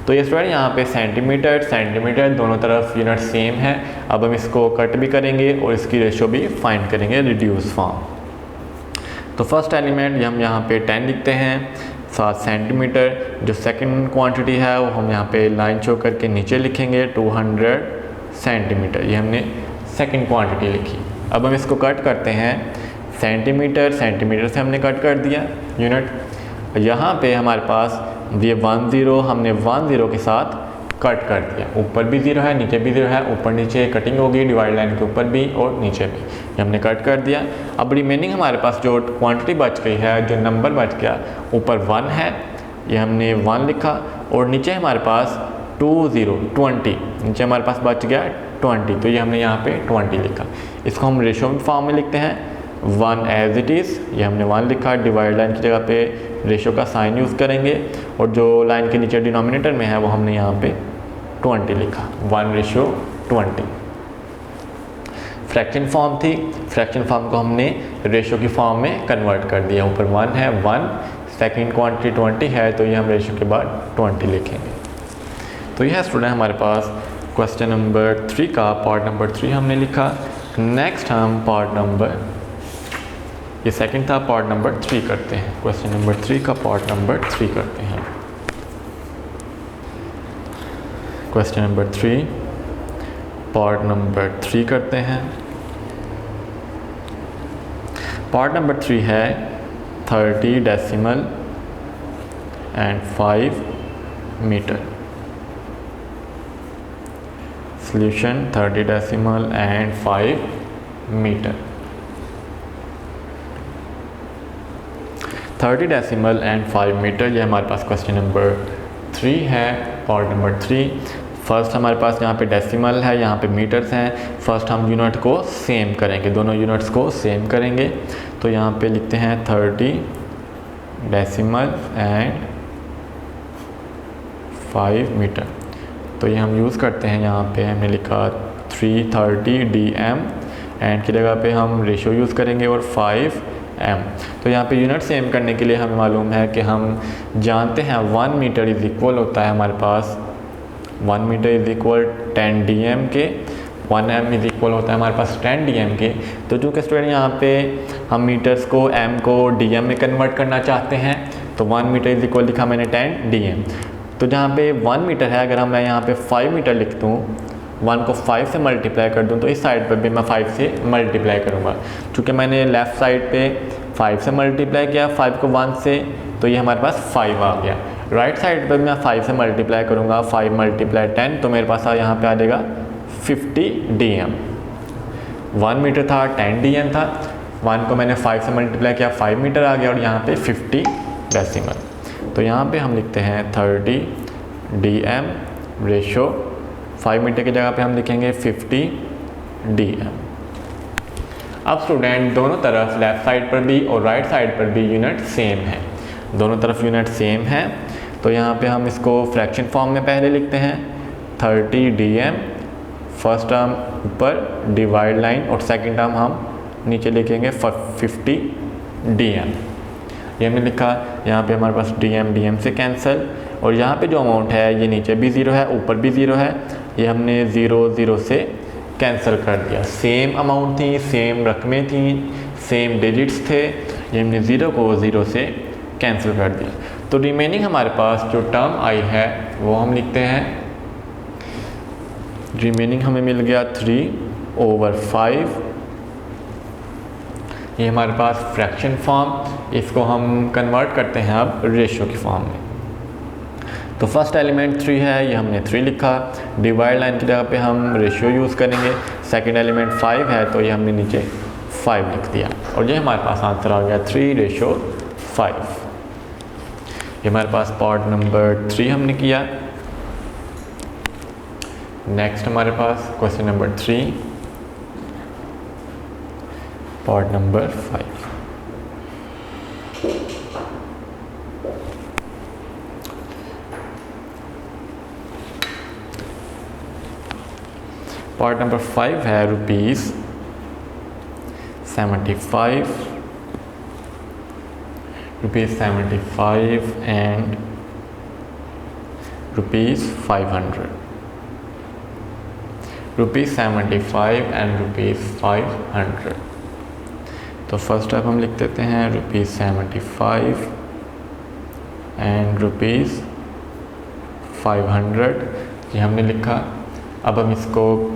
तो ये स्टूडेंट यहाँ पे सेंटीमीटर दोनों तरफ यूनिट सेम है। अब हम इसको कट भी करेंगे और इसकी रेशो भी फाइंड करेंगे रिड्यूस फॉर्म। तो फर्स्ट एलिमेंट हम यहाँ पे 10 लिखते हैं, 7 सेंटीमीटर। जो सेकंड क्वांटिटी है वो हम यहाँ पे लाइन शो करके नीचे लिखेंगे 200 सेंटीमीटर, ये हमने सेकंड क्वांटिटी लिखी। अब हम इसको कट करते हैं, सेंटीमीटर से हमने कट कर दिया यूनिट। यहाँ पे हमारे पास ये 10 हमने 10 के साथ कट कर दिया, ऊपर भी 0 है नीचे भी 0 है, ऊपर नीचे कटिंग होगी डिवाइड लाइन के ऊपर भी और नीचे भी, ये हमने कट कर दिया। अब रिमेनिंग हमारे पास जो क्वांटिटी बच गई है, जो नंबर बच गया, ऊपर 1 है, ये हमने 1 लिखा, और नीचे हमारे पास 20 नीचे हमारे पास बच गया 20, तो ये हमने यहाँ पे 20 लिखा। इसको हम रेशो फॉर्म में लिखते हैं, 1 एज इट इज़, ये हमने 1 लिखा। डिवाइड लाइन की जगह पे रेशो का साइन यूज़ करेंगे और जो लाइन के नीचे डिनोमिनेटर में है वो हमने यहाँ पे 20 लिखा, 1:20। फ्रैक्शन फॉर्म थी, फ्रैक्शन फॉर्म को हमने रेशो की फॉर्म में कन्वर्ट कर दिया। ऊपर 1 है 1, सेकेंड क्वांटिटी 20 है, तो ये हम रेशो के बाद 20 लिखेंगे। तो यह स्टूडेंट हमारे पास क्वेश्चन नंबर 3 का पार्ट नंबर 3 हमने लिखा। नेक्स्ट हम पार्ट नंबर, ये सेकंड था, पार्ट नंबर 3 करते हैं। क्वेश्चन नंबर 3 का पार्ट नंबर 3 करते हैं। क्वेश्चन नंबर 3 पार्ट नंबर 3 करते हैं। पार्ट नंबर 3 है 30 decimal and 5 metre. Solution 30 decimal and 5 metre. 30 decimal and 5 metre, ये हमारे पास क्वेश्चन नंबर 3 है, पार्ट नंबर 3। फर्स्ट हमारे पास यहाँ पे डेसिमल है, यहाँ पे मीटर्स हैं। फर्स्ट हम यूनिट को सेम करेंगे, दोनों यूनिट्स को सेम करेंगे। तो यहाँ पे लिखते हैं 30 डेसिमल एंड 5 मीटर। तो ये हम यूज़ करते हैं, यहाँ पे हमने लिखा 330 DM, एंड की जगह पे हम रेशो यूज़ करेंगे और 5M। तो यहाँ पे यूनिट सेम करने के लिए हमें मालूम है कि हम जानते हैं 1 मीटर इज़ इक्वल होता है हमारे पास 1 मीटर इज़ इक्वल 10 DM के, 1M इज़ इक्वल होता है हमारे पास 10 DM के। तो चूँकि स्टूडेंट यहाँ पे हम मीटर्स को M को DM में कन्वर्ट करना चाहते हैं, तो 1 मीटर इज़ इक्वल लिखा मैंने 10 DM। तो जहाँ पे 1 मीटर है, अगर मैं यहाँ पे 5 मीटर लिख दूँ, 1 को 5 से मल्टीप्लाई कर दूँ, तो इस साइड पर भी मैं 5 से मल्टीप्लाई करूँगा। चूँकि मैंने लेफ़्ट साइड पे 5 से मल्टीप्लाई किया, 5 को 1 से, तो ये हमारे पास 5 आ गया। राइट साइड पर मैं 5 से मल्टीप्लाई करूँगा, 5 मल्टीप्लाई 10, तो मेरे पास यहाँ पे आ जाएगा 50 DM। 1 मीटर था, 10 DM था, 1 को मैंने 5 से मल्टीप्लाई किया, 5 मीटर आ गया, और यहाँ पे 50 डेसिमल। तो यहाँ पे हम लिखते हैं 30 DM रेशो 5 मीटर की जगह पे हम लिखेंगे 50 DM। अब स्टूडेंट दोनों तरफ लेफ़्ट साइड पर भी और राइट साइड पर भी यूनिट सेम है, दोनों तरफ यूनिट सेम है। तो यहाँ पे हम इसको फ्रैक्शन फॉर्म में पहले लिखते हैं 30 DM, फर्स्ट टर्म ऊपर डिवाइड लाइन, और सेकंड टर्म हम नीचे लिखेंगे 50 DM। ये हमने लिखा, यहाँ पे हमारे पास DM से कैंसिल, और यहाँ पे जो अमाउंट है ये नीचे भी 0 है, ऊपर भी 0 है, ये हमने 0 से कैंसिल कर दिया। सेम अमाउंट थी, सेम रकमें थी, सेम डिजिट्स थे, ये हमने 0 को 0 से कैंसिल कर दिया। तो रिमेनिंग हमारे पास जो टर्म आई है वो हम लिखते हैं, रिमेनिंग हमें मिल गया 3/5। ये हमारे पास फ्रैक्शन फॉर्म, इसको हम कन्वर्ट करते हैं अब रेशो की फॉर्म में। तो फर्स्ट एलिमेंट 3 है, ये हमने 3 लिखा, डिवाइड लाइन की जगह पे हम रेशियो यूज़ करेंगे। सेकंड एलिमेंट 5 है, तो ये हमने नीचे 5 लिख दिया, और ये हमारे पास आंसर आ गया 3:5। ये हमारे पास पार्ट नंबर 3 हमने किया। नेक्स्ट हमारे पास question number 3 part number 5। Part number 5 है ₹75 एंड ₹500। ₹75 एंड ₹500। तो फर्स्ट स्टेप हम लिख देते हैं ₹75 एंड ₹500, ये हमने लिखा। अब हम इसको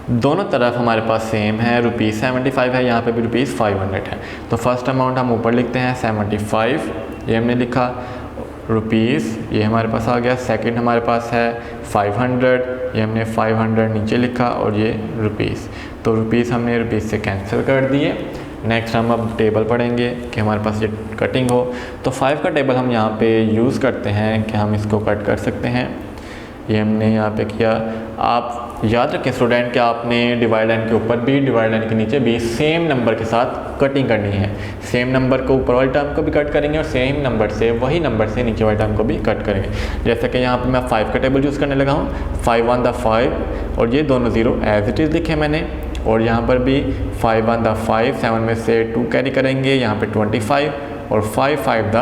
दोनों तरफ हमारे पास सेम है, ₹75 है, यहाँ पे भी ₹500 है। तो फर्स्ट अमाउंट हम ऊपर लिखते हैं 75, ये हमने लिखा, रुपीज़ ये हमारे पास आ गया। सेकंड हमारे पास है 500, ये हमने 500 नीचे लिखा, और ये रुपीज़। तो रुपीज़ हमने रुपीज़ से कैंसिल कर दिए। नेक्स्ट हम अब टेबल पढ़ेंगे कि हमारे पास ये कटिंग हो। तो 5 का टेबल हम यहाँ पे यूज़ करते हैं कि हम इसको कट कर सकते हैं। ये हमने यहाँ पे किया। आप याद रखें स्टूडेंट कि आपने डिवाइड लाइन के ऊपर भी डिवाइड लाइन के नीचे भी सेम नंबर के साथ कटिंग करनी है। सेम नंबर को ऊपर वाले टर्म को भी कट करेंगे और सेम नंबर से वही नंबर से नीचे वाले टर्म को भी कट करेंगे। जैसे कि यहाँ पे मैं 5 का टेबल यूज़ करने लगा हूँ, 5 1 द 5 और ये दोनों 0 एज इट इज़ लिखे मैंने। और यहाँ पर भी 5 1 द 5, 7 में से 2 कैरी करेंगे, यहाँ पे 25 और 5 5 द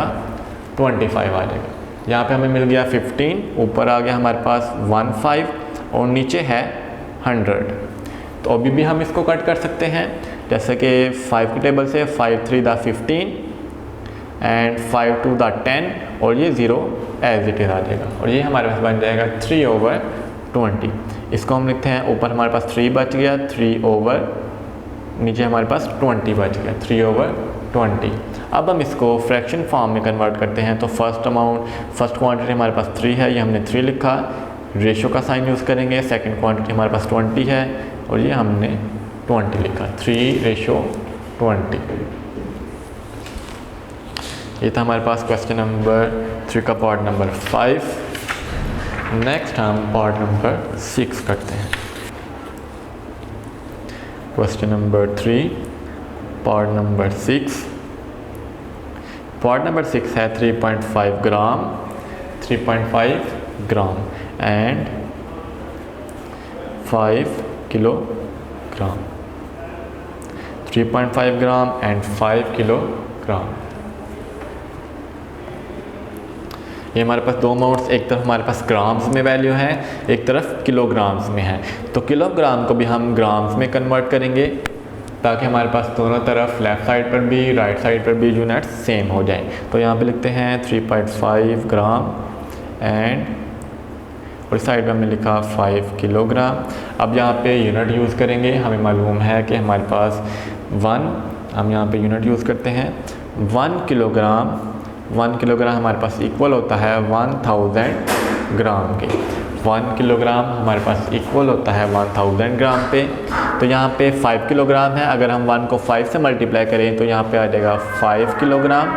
25 आ जाएगा। यहाँ पे हमें मिल गया 15, ऊपर आ गया हमारे पास 1 5 और नीचे है 100। तो अभी भी हम इसको कट कर सकते हैं, जैसे कि 5 के टेबल से 5 3 द 15 एंड 5 2 द 10 और ये 0 एज इट इज़ आ जाएगा और ये हमारे पास बन जाएगा 3/20। इसको हम लिखते हैं, ऊपर हमारे पास 3 बच गया, 3 ओवर नीचे हमारे पास 20 बच गया, 3/20। अब हम इसको फ्रैक्शन फॉर्म में कन्वर्ट करते हैं। तो फर्स्ट क्वांटिटी हमारे पास 3 है, ये हमने 3 लिखा, रेशो का साइन यूज़ करेंगे। सेकंड क्वांटिटी हमारे पास 20 है और ये हमने 20 लिखा, 3/20। ये था हमारे पास क्वेश्चन नंबर 3 का पार्ट नंबर 5। नेक्स्ट हम पार्ट नंबर 6 करते हैं। Question number 3 part number 6। Part number 6 है 3.5 ग्राम, 3.5 gram and 5 kilogram. 3.5 gram and 5 kilogram. ये हमारे पास दो अमाउंट्स, एक तरफ हमारे पास ग्राम्स में वैल्यू है, एक तरफ किलोग्राम्स में है। तो किलोग्राम को भी हम ग्राम्स में कन्वर्ट करेंगे ताकि हमारे पास दोनों तरफ लेफ़्ट साइड पर भी राइट साइड पर भी यूनिट सेम हो जाए। तो यहाँ पे लिखते हैं 3.5 ग्राम एंड और इस साइड में हमने लिखा 5 किलोग्राम। अब यहाँ पे यूनिट यूज़ करेंगे, हमें मालूम है कि हमारे पास 1, हम यहाँ पे यूनिट यूज़ करते हैं 1 किलोग्राम। 1 किलोग्राम हमारे पास इक्वल होता है 1000 ग्राम के। 1 किलोग्राम हमारे पास इक्वल होता है 1000 ग्राम पे। तो यहाँ पे 5 किलोग्राम है, अगर हम 1 को 5 से मल्टीप्लाई करें तो यहाँ पे आ जाएगा 5 kilogram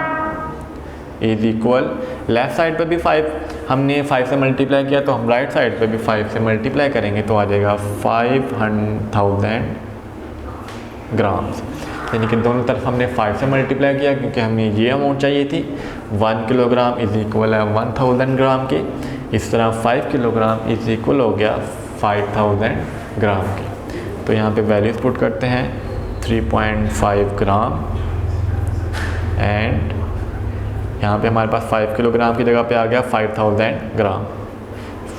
is equal, left side पे भी 5 हमने 5 से मल्टीप्लाई किया तो हम राइट साइड पे भी 5 से मल्टीप्लाई करेंगे तो आ जाएगा 500,000 ग्राम्स। यानी कि दोनों तरफ हमने 5 से मल्टीप्लाई किया क्योंकि हमें ये अमाउंट चाहिए थी। 1 किलोग्राम इज इक्वल है 1000 ग्राम के। इस तरह 5 किलोग्राम इज इक्वल हो गया 5000 ग्राम के। तो यहाँ पे वैल्यूज पुट करते हैं 3.5 ग्राम एंड यहाँ पे हमारे पास 5 किलोग्राम की जगह पे आ गया 5000 ग्राम,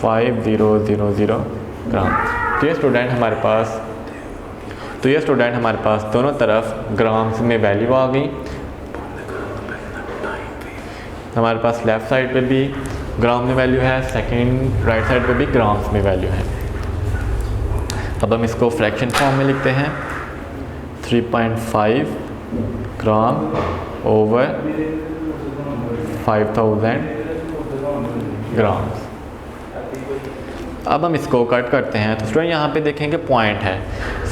5000 ग्राम। तो ये स्टूडेंट हमारे पास दोनों तरफ ग्राम्स में वैल्यू आ गई। हमारे पास लेफ़्ट साइड पे भी ग्राम में वैल्यू है, सेकंड राइट साइड पे भी ग्राम्स में वैल्यू है। अब हम इसको फ्रैक्शन फॉर्म में लिखते हैं 3.5 ग्राम ओवर 5000 ग्राम्स। अब हम इसको कट करते हैं। तो स्टूडेंट यहाँ पे देखेंगे पॉइंट है,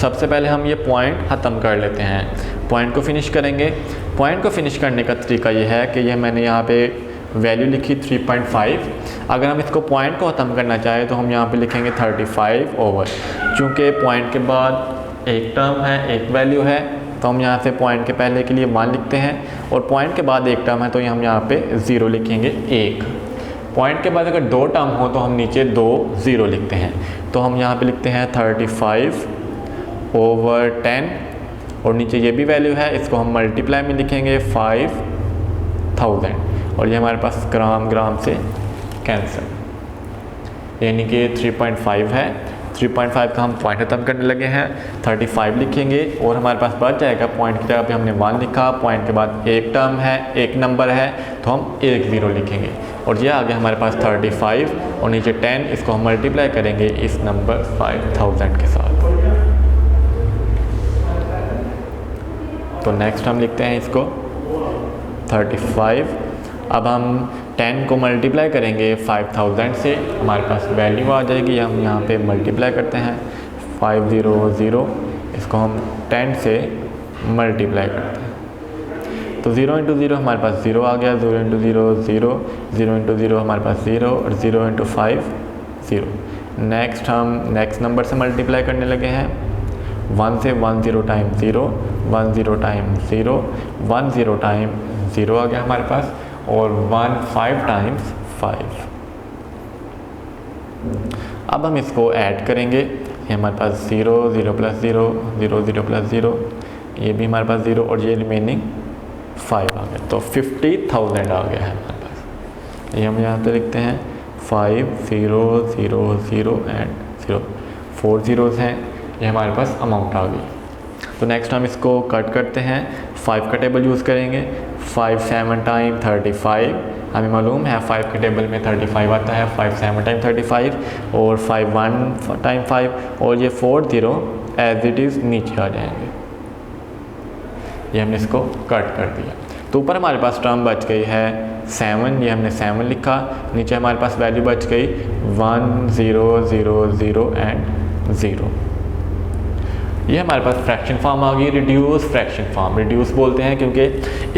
सबसे पहले हम ये पॉइंट ख़त्म कर लेते हैं, पॉइंट को फिनिश करेंगे। पॉइंट को फिनिश करने का तरीका ये है कि ये मैंने यहाँ पे वैल्यू लिखी 3.5। अगर हम इसको पॉइंट को ख़त्म करना चाहें तो हम यहाँ पे लिखेंगे 35 ओवर। चूँकि पॉइंट के बाद एक टर्म है, एक वैल्यू है, तो हम यहाँ से पॉइंट के पहले के लिए 1 लिखते हैं और पॉइंट के बाद एक टर्म है तो हम यहाँ पे 0 लिखेंगे 1। पॉइंट के बाद अगर 2 टर्म हो तो हम नीचे 2 0 लिखते हैं। तो हम यहाँ पे लिखते हैं 35 ओवर 10 और नीचे ये भी वैल्यू है, इसको हम मल्टीप्लाई में लिखेंगे 5000 और ये हमारे पास ग्राम से कैंसिल, यानी कि 3.5 है। 3.5 का हम पॉइंट खत्म करने लगे हैं, 35 लिखेंगे और हमारे पास बच जाएगा, पॉइंट की जगह पे हमने 1 लिखा, पॉइंट के बाद एक टर्म है, एक नंबर है तो हम 1 0 लिखेंगे और ये आ गया हमारे पास 35 और नीचे 10, इसको हम मल्टीप्लाई करेंगे इस नंबर 5000 के साथ। तो नेक्स्ट हम लिखते हैं इसको 35। अब हम 10 को मल्टीप्लाई करेंगे 5000 से, हमारे पास वैल्यू आ जाएगी, हम यहाँ पे मल्टीप्लाई करते हैं 500, इसको हम 10 से मल्टीप्लाई करते हैं तो 0 × 0 हमारे पास 0 आ गया, 0 × 0 0, 0 × 0 हमारे पास 0 और 0 × 5 0। नेक्स्ट हम नेक्स्ट नंबर से मल्टीप्लाई करने लगे हैं। 1 से 10 टाइम 0, 10 टाइम 0, 10 टाइम 0 आ गया हमारे पास, और 15 टाइम्स 5। अब हम इसको ऐड करेंगे। ये हमारे पास 0, 0 प्लस 0, 0, 0 प्लस 0, ये भी हमारे पास 0, और ये रिमेनिंग 5 आ गया, तो 50,000 आ गया है हमारे पास। ये हम यहाँ पे लिखते हैं 5 0 0 0 एंड 0, 4 zeros हैं, ये हमारे पास अमाउंट आ गई। तो नेक्स्ट हम इसको कट करते हैं, 5 का टेबल यूज़ करेंगे। 5 7 टाइम 35, हमें मालूम है 5 के टेबल में 35 आता है। 5 7 टाइम 35, और 5 1 टाइम 5, और ये 4 0 एज इट इज़ नीचे आ जाएंगे। ये हमने इसको कट कर दिया। तो ऊपर हमारे पास टर्म बच गई है 7, ये हमने 7 लिखा। नीचे हमारे पास वैल्यू बच गई 1 0 0 0 एंड 0। ये हमारे पास फ्रैक्शन फॉर्म आ गई, रिड्यूस फ्रैक्शन फॉर्म। रिड्यूस बोलते हैं क्योंकि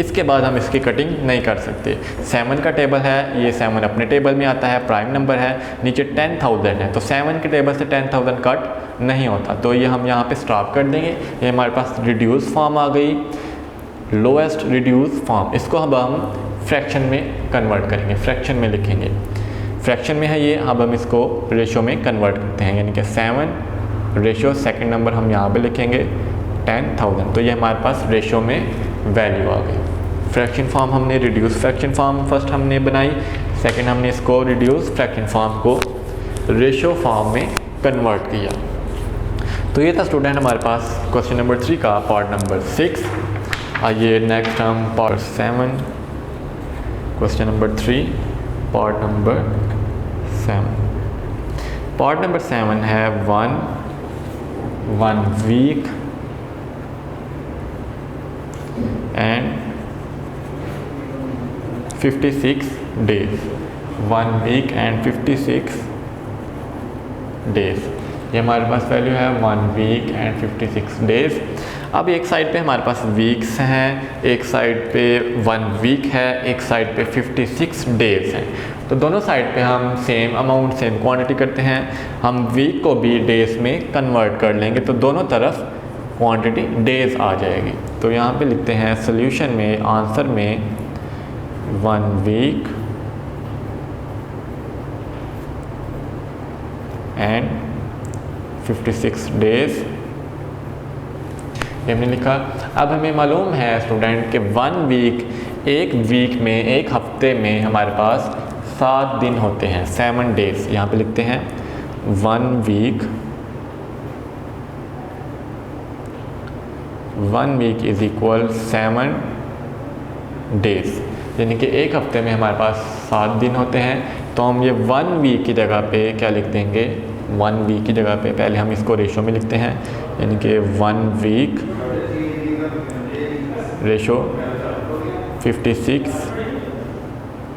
इसके बाद हम इसकी कटिंग नहीं कर सकते। 7 का टेबल है, ये 7 अपने टेबल में आता है, प्राइम नंबर है, नीचे 10,000 है, तो 7 के टेबल से 10,000 कट नहीं होता, तो ये हम यहाँ पे स्टॉप कर देंगे। ये हमारे पास रिड्यूस फॉर्म आ गई, लोएस्ट रिड्यूस फॉर्म। इसको अब हम फ्रैक्शन में कन्वर्ट करेंगे, फ्रैक्शन में लिखेंगे। फ्रैक्शन में है ये, अब हम इसको रेशो में कन्वर्ट करते हैं, यानी कि 7 रेशो सेकंड नंबर हम यहाँ पे लिखेंगे 10,000, तो ये हमारे पास रेशो में वैल्यू आ गई। फ्रैक्शन फॉर्म हमने रिड्यूस फ्रैक्शन फॉर्म फर्स्ट हमने बनाई, सेकंड हमने इसको रिड्यूस फ्रैक्शन फॉर्म को रेशो फॉर्म में कन्वर्ट किया। तो ये था स्टूडेंट हमारे पास क्वेश्चन नंबर 3 का पार्ट नंबर 6। आइए नेक्स्ट हम part 7, question number 3 part number 7। Part number 7 है 1 week and 56 days। 1 week and 56 days, ये हमारे पास वैल्यू है 1 week and 56 days। अब एक साइड पे हमारे पास वीक्स हैं, एक साइड पे 1 week है, एक साइड पे 56 days हैं। तो दोनों साइड पे हम सेम अमाउंट सेम क्वांटिटी करते हैं। हम वीक को भी डेज में कन्वर्ट कर लेंगे, तो दोनों तरफ क्वांटिटी डेज आ जाएगी। तो यहाँ पे लिखते हैं सॉल्यूशन में, आंसर में 1 week एंड 56 days, ये हमने लिखा। अब हमें मालूम है स्टूडेंट कि 1 week, एक वीक में, एक हफ्ते में हमारे पास 7 दिन होते हैं, 7 days। यहाँ पे लिखते हैं 1 week इज इक्वल 7 days, यानी कि एक हफ्ते में हमारे पास 7 दिन होते हैं। तो हम ये 1 week की जगह पे क्या लिख देंगे, 1 week की जगह पे पहले हम इसको रेशो में लिखते हैं, यानी कि 1 week रेशो 56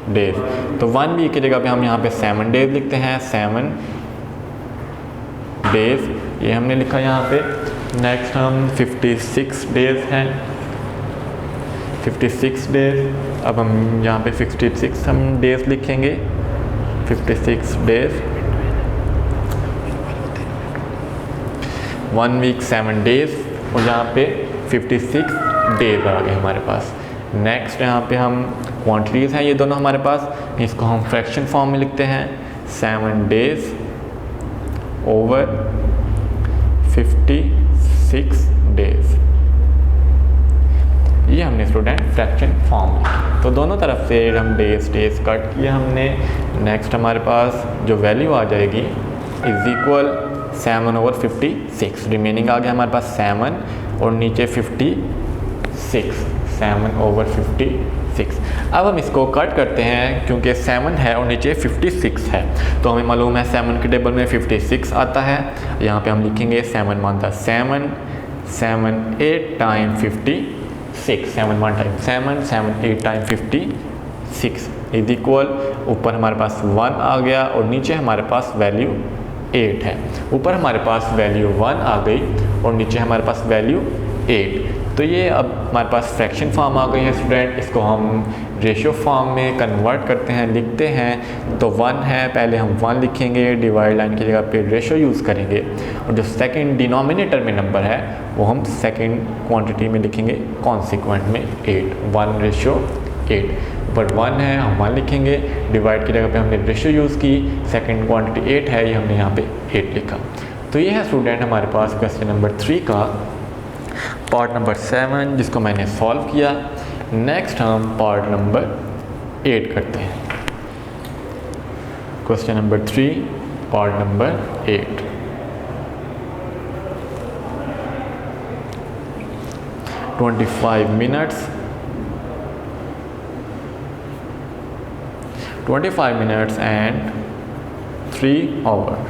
days। तो 1 week की जगह पे हम यहाँ पे 7 days लिखते हैं, 7 days, ये हमने लिखा यहाँ पे। नेक्स्ट हम 56 days हैं, 56 days। अब हम यहाँ पे 56 हम days लिखेंगे, 56 days। 1 week 7 days, और यहाँ पे 56 days आ गए हमारे पास। नेक्स्ट यहाँ पे हम क्वांटिटीज़ हैं ये दोनों हमारे पास, इसको हम फ्रैक्शन फॉर्म में लिखते हैं, 7 days ओवर 56 days। ये हमने स्टूडेंट फ्रैक्शन फॉर्म लिखी। तो दोनों तरफ से हम डेज कट किए हमने। नेक्स्ट हमारे पास जो वैल्यू आ जाएगी इज इक्वल 7 ओवर 56, रिमेनिंग आ गया हमारे पास 7 और नीचे 56, 7 ओवर 56। अब हम इसको कट करते हैं, क्योंकि 7 है और नीचे 56 है, तो हमें मालूम है 7 के टेबल में 56 आता है। यहाँ पे हम लिखेंगे 7 1 था 7, 7 8 time 56, 7 1 time 7, 7 8 time 56 is equal, ऊपर हमारे पास 1 आ गया और नीचे हमारे पास वैल्यू 8 है। ऊपर हमारे पास वैल्यू 1 आ गई और नीचे हमारे पास वैल्यू 8। तो ये अब हमारे पास फ्रैक्शन फॉर्म आ गई है स्टूडेंट, इसको हम रेशियो फॉर्म में कन्वर्ट करते हैं, लिखते हैं। तो 1 है, पहले हम 1 लिखेंगे, डिवाइड लाइन की जगह पे रेशियो यूज़ करेंगे, और जो सेकंड डिनोमिनेटर में नंबर है वो हम सेकंड क्वांटिटी में लिखेंगे कॉन्सिक्वेंट में 8, 1:8। ऊपर 1 है, हम 1 लिखेंगे, डिवाइड की जगह पे हमने रेशियो यूज़ की, सेकंड क्वांटिटी 8 है, ये हमने यहाँ पे 8 लिखा। तो ये है स्टूडेंट हमारे पास क्वेश्चन नंबर 3 का पार्ट नंबर 7 जिसको मैंने सॉल्व किया। नेक्स्ट हम पार्ट नंबर 8 करते हैं। Question number 3 part number 8। $25 minutes and 3 hours।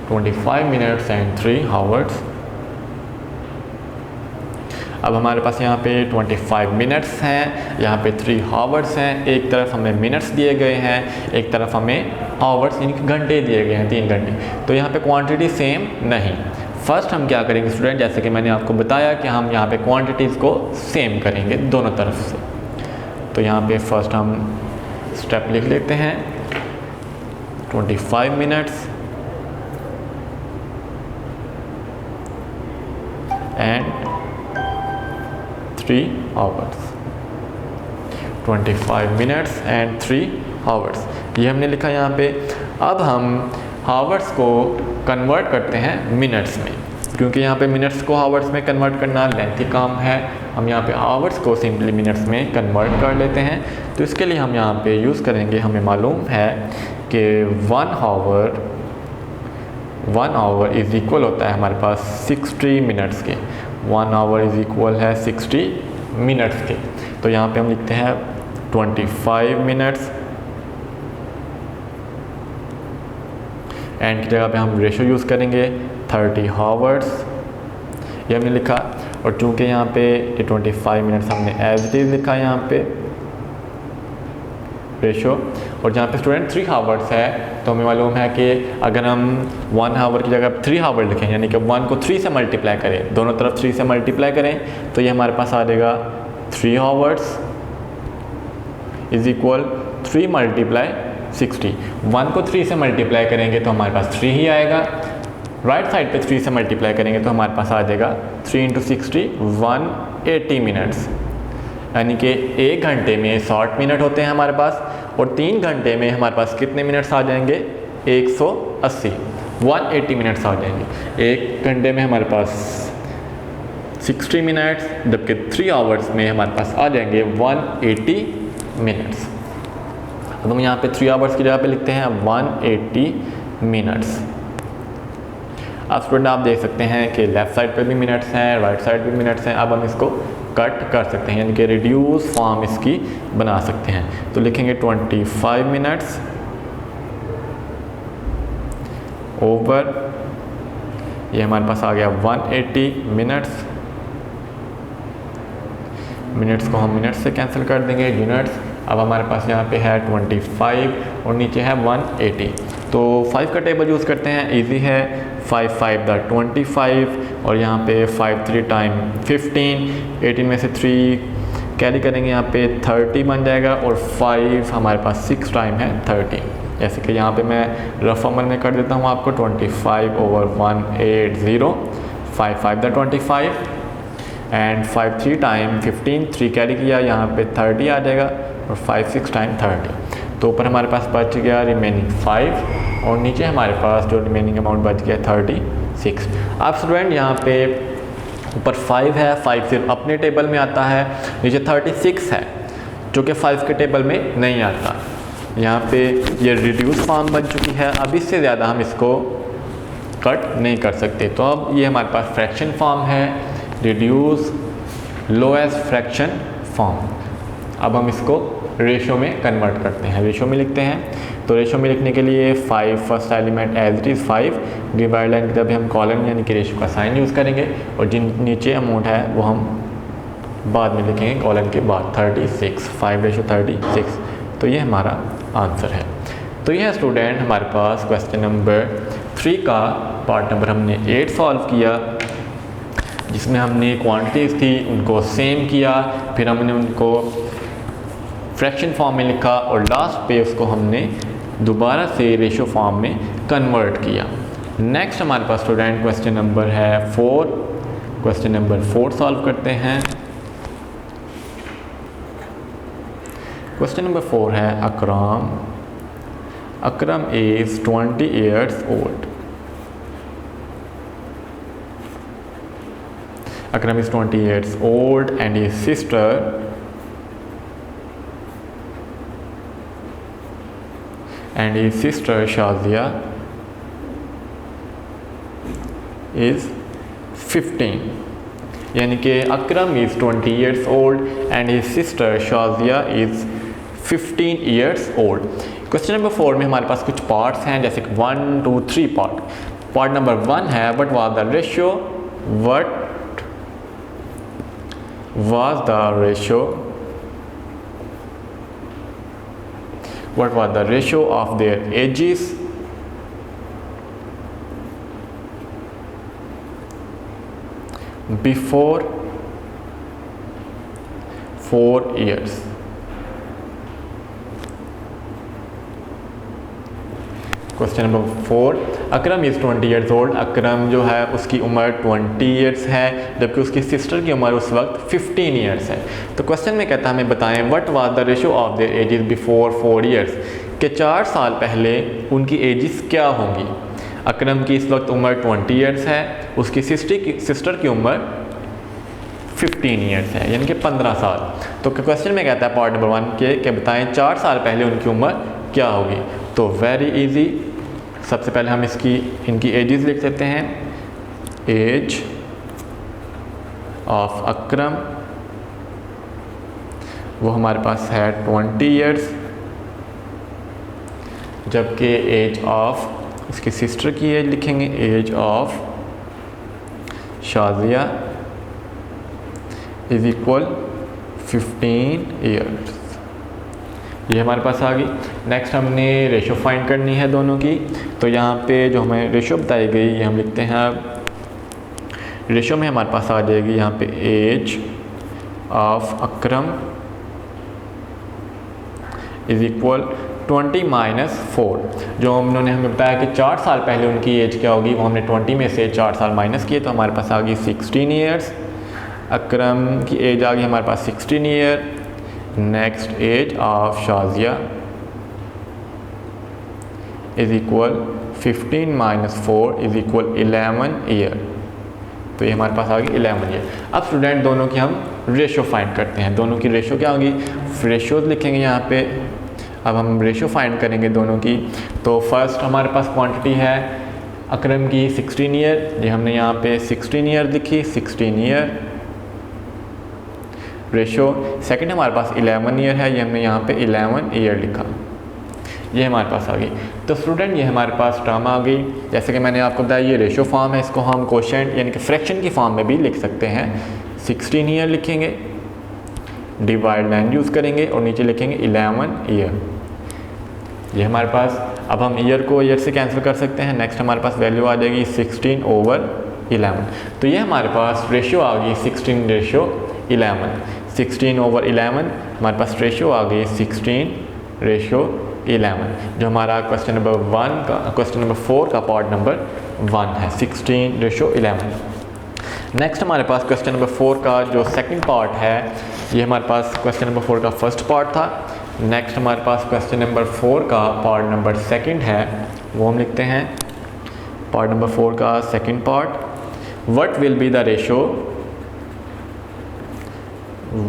25 minutes and 3 hours। अब हमारे पास यहाँ पे 25 मिनट्स हैं, यहाँ पे 3 हावर्स हैं। एक तरफ हमें मिनट्स दिए गए हैं, एक तरफ हमें हावर्स यानी कि घंटे दिए गए हैं, 3 घंटे। तो यहाँ पे क्वांटिटी सेम नहीं। फर्स्ट हम क्या करेंगे स्टूडेंट, जैसे कि मैंने आपको बताया कि हम यहाँ पे क्वांटिटीज़ को सेम करेंगे दोनों तरफ से। तो यहाँ पे फर्स्ट हम स्टेप लिख लेते हैं, 25 minutes and 3 hours। 25 minutes and 3 hours, ये हमने लिखा यहाँ पे। अब हम हावर्स को कन्वर्ट करते हैं मिनट्स में, क्योंकि यहाँ पे मिनट्स को हावर्स में कन्वर्ट करना लेंथी काम है। हम यहाँ पे आवर्स को सिंपली मिनट्स में कन्वर्ट कर लेते हैं। तो इसके लिए हम यहाँ पे यूज़ करेंगे, हमें मालूम है कि 1 आवर इज़ इक्वल होता है हमारे पास 60 मिनट्स के। 1 आवर इज़ इक्वल है 60 मिनट्स के। तो यहाँ पे हम लिखते हैं 25 मिनट्स एंड की जगह पे हम रेशो यूज़ करेंगे 30 हावर्स, ये हमने लिखा। और चूँकि यहाँ पे ये 25 मिनट्स हमने एज इट इज़ लिखा यहाँ पे रेशो, और जहाँ पे स्टूडेंट 3 हावर्स है तो हमें मालूम है कि अगर हम 1 आवर की जगह 3 हावर लिखें, यानी कि 1 को 3 से मल्टीप्लाई करें, दोनों तरफ 3 से मल्टीप्लाई करें, तो ये हमारे पास आ जाएगा 3 हावर्स इज़ इक्वल 3 × 60। 1 को 3 से मल्टीप्लाई करेंगे तो हमारे पास 3 ही आएगा। राइट साइड पे 3 से मल्टीप्लाई करेंगे तो हमारे पास आ जाएगा 3 × 60 180 मिनट्स, यानी कि 1 घंटे में 60 मिनट होते हैं हमारे पास, और 3 घंटे में हमारे पास कितने मिनट्स आ जाएंगे 180, 180 मिनट्स आ जाएंगे। 1 घंटे में हमारे पास 60 मिनट्स, जबकि 3 आवर्स में हमारे पास आ जाएंगे 180 मिनट्स। अब हम यहाँ पे 3 आवर्स की जगह पे लिखते हैं 180 मिनट्स। अब स्टूडेंट आप देख सकते हैं कि लेफ़्ट साइड पे भी मिनट्स हैं, राइट साइड पे भी मिनट्स हैं। अब हम इसको कट कर सकते हैं, यानी कि रिड्यूस फॉर्म इसकी बना सकते हैं। तो लिखेंगे 25 मिनट्स ओवर, ये हमारे पास आ गया 180 मिनट्स। मिनट्स को हम मिनट्स से कैंसिल कर देंगे, यूनिट्स। अब हमारे पास यहाँ पे है 25 और नीचे है 180। तो 5 का टेबल यूज़ करते हैं, इजी है। 5 5 द 25 और यहाँ पे 5 3 टाइम 15, 18 में से 3 कैरी करेंगे, यहाँ पे 30 बन जाएगा, और 5 हमारे पास 6 टाइम है 30। जैसे कि यहाँ पे मैं रफ अमल में कर देता हूँ आपको, 25 over 180, 5 5 the 25 and 5 3 time 15, 3 carry किया, यहाँ पे 30 आ जाएगा, और 5 6 टाइम 30। तो ऊपर हमारे पास बच गया रिमेनिंग 5, और नीचे हमारे पास जो रिमेनिंग अमाउंट बच गया 36। अब स्टूडेंट यहाँ पे ऊपर 5 है, 5 सिर्फ अपने टेबल में आता है, नीचे 36 है जो कि 5 के टेबल में नहीं आता। यहाँ पे ये रिड्यूस फॉर्म बन चुकी है, अब इससे ज़्यादा हम इसको कट नहीं कर सकते। तो अब ये हमारे पास फ्रैक्शन फॉर्म है, रिड्यूस लोएस्ट फ्रैक्शन फॉर्म। अब हम इसको रेशो में कन्वर्ट करते हैं, रेशो में लिखते हैं। तो रेशो में लिखने के लिए 5 first element as it is 5, divide line की तरफ हम कॉलन यानी कि रेशो का साइन यूज़ करेंगे, और जिन नीचे अमाउंट है वो हम बाद में लिखेंगे कॉलन के बाद। 36, 5:36। तो ये हमारा आंसर है। तो यह स्टूडेंट हमारे पास क्वेश्चन नंबर 3 का पार्ट नंबर हमने 8 सॉल्व किया। जिसमें हमने क्वांटिटीज़ थी उनको सेम किया, फिर हमने उनको फ्रैक्शन फॉर्म में लिखा और लास्ट पे उसको हमने दोबारा से रेशो फॉर्म में कन्वर्ट किया। नेक्स्ट हमारे पास स्टूडेंट क्वेश्चन नंबर है 4। क्वेश्चन नंबर 4 सॉल्व करते हैं। क्वेश्चन नंबर 4 है अकरम is 20 years old। Akram is 20 years old and his sister Shazia is 15। यानी कि अकरम is 20 years old and his sister Shazia is 15 years old। Question number 4 में हमारे पास कुछ parts हैं, जैसे 1 2 3 पार्ट नंबर 1 है what was the ratio, what was the ratio of their ages before 4 years। Question number 4 Akram is 20 years old। अकरम जो है उसकी उम्र 20 years है, जबकि उसकी सिस्टर की उम्र उस वक्त 15 years है। तो क्वेश्चन में कहता है हमें बताएं what was the ratio of their edges before 4 years, कि 4 साल पहले उनकी एजेस क्या होंगी। अकरम की इस वक्त उम्र 20 years है, उसकी सिस्टर की उम्र 15 years है, यानी कि 15 साल। तो क्वेश्चन में कहता है पार्ट नंबर 1 के बताएं 4 साल पहले उनकी उम्र क्या होगी। तो वेरी इजी, सबसे पहले हम इनकी एजेस लिख लेते हैं। एज ऑफ अकरम वो हमारे पास है 20 years, जबकि एज ऑफ इसकी सिस्टर की एज लिखेंगे age of Shazia is equal 15 years। ये हमारे पास आ गई। नेक्स्ट हमने रेशो फाइंड करनी है दोनों की। तो यहाँ पे जो हमें रेशो बताई गई ये हम लिखते हैं। अब रेशो में हमारे पास आ जाएगी यहाँ पे age of Akram is equal 20 - 4। जो उन्होंने हमें बताया कि 4 साल पहले उनकी एज क्या होगी, वो हमने 20 में से 4 साल माइनस किए, तो हमारे पास आ गई 16 years। अकरम की एज आ गई हमारे पास 16 year। Next age of Shazia is equal 15 - 4 is equal 11 year। तो ये हमारे पास आ गई 11 year। अब स्टूडेंट दोनों की हम रेशो फाइंड करते हैं। दोनों की रेशो क्या होगी, रेशोज लिखेंगे यहाँ पे। अब हम रेशो फाइंड करेंगे दोनों की। तो फर्स्ट हमारे पास क्वांटिटी है अकरम की 16 year, ये हमने यहाँ पे 16 year लिखी, 16 year रेशो। सेकंड हमारे पास 11 year है, ये हमने यहाँ पे 11 year लिखा, ये हमारे पास आ गई। तो स्टूडेंट ये हमारे पास टर्म आ गई। जैसे कि मैंने आपको बताया ये रेशो फॉर्म है, इसको हम कोशेंट यानी कि फ्रैक्शन की फॉर्म में भी लिख सकते हैं। 16 year लिखेंगे, डिवाइड लाइन यूज़ करेंगे और नीचे लिखेंगे 11 year। ये हमारे पास, अब हम ईयर को ईयर से कैंसिल कर सकते हैं। नेक्स्ट हमारे पास वैल्यू आ जाएगी 16/11। तो ये हमारे पास रेशियो आ गई 16/11। 16/11 हमारे पास रेशियो आ गई 16/11, जो हमारा क्वेश्चन नंबर 4 का पार्ट नंबर 1 है, 16/11। नेक्स्ट हमारे पास क्वेश्चन नंबर 4 का जो सेकंड पार्ट है, ये हमारे पास क्वेश्चन नंबर 4 का फर्स्ट पार्ट था। नेक्स्ट हमारे पास क्वेश्चन नंबर 4 का पार्ट नंबर सेकंड है, वो हम लिखते हैं पार्ट नंबर 4 का second part. What will be the ratio,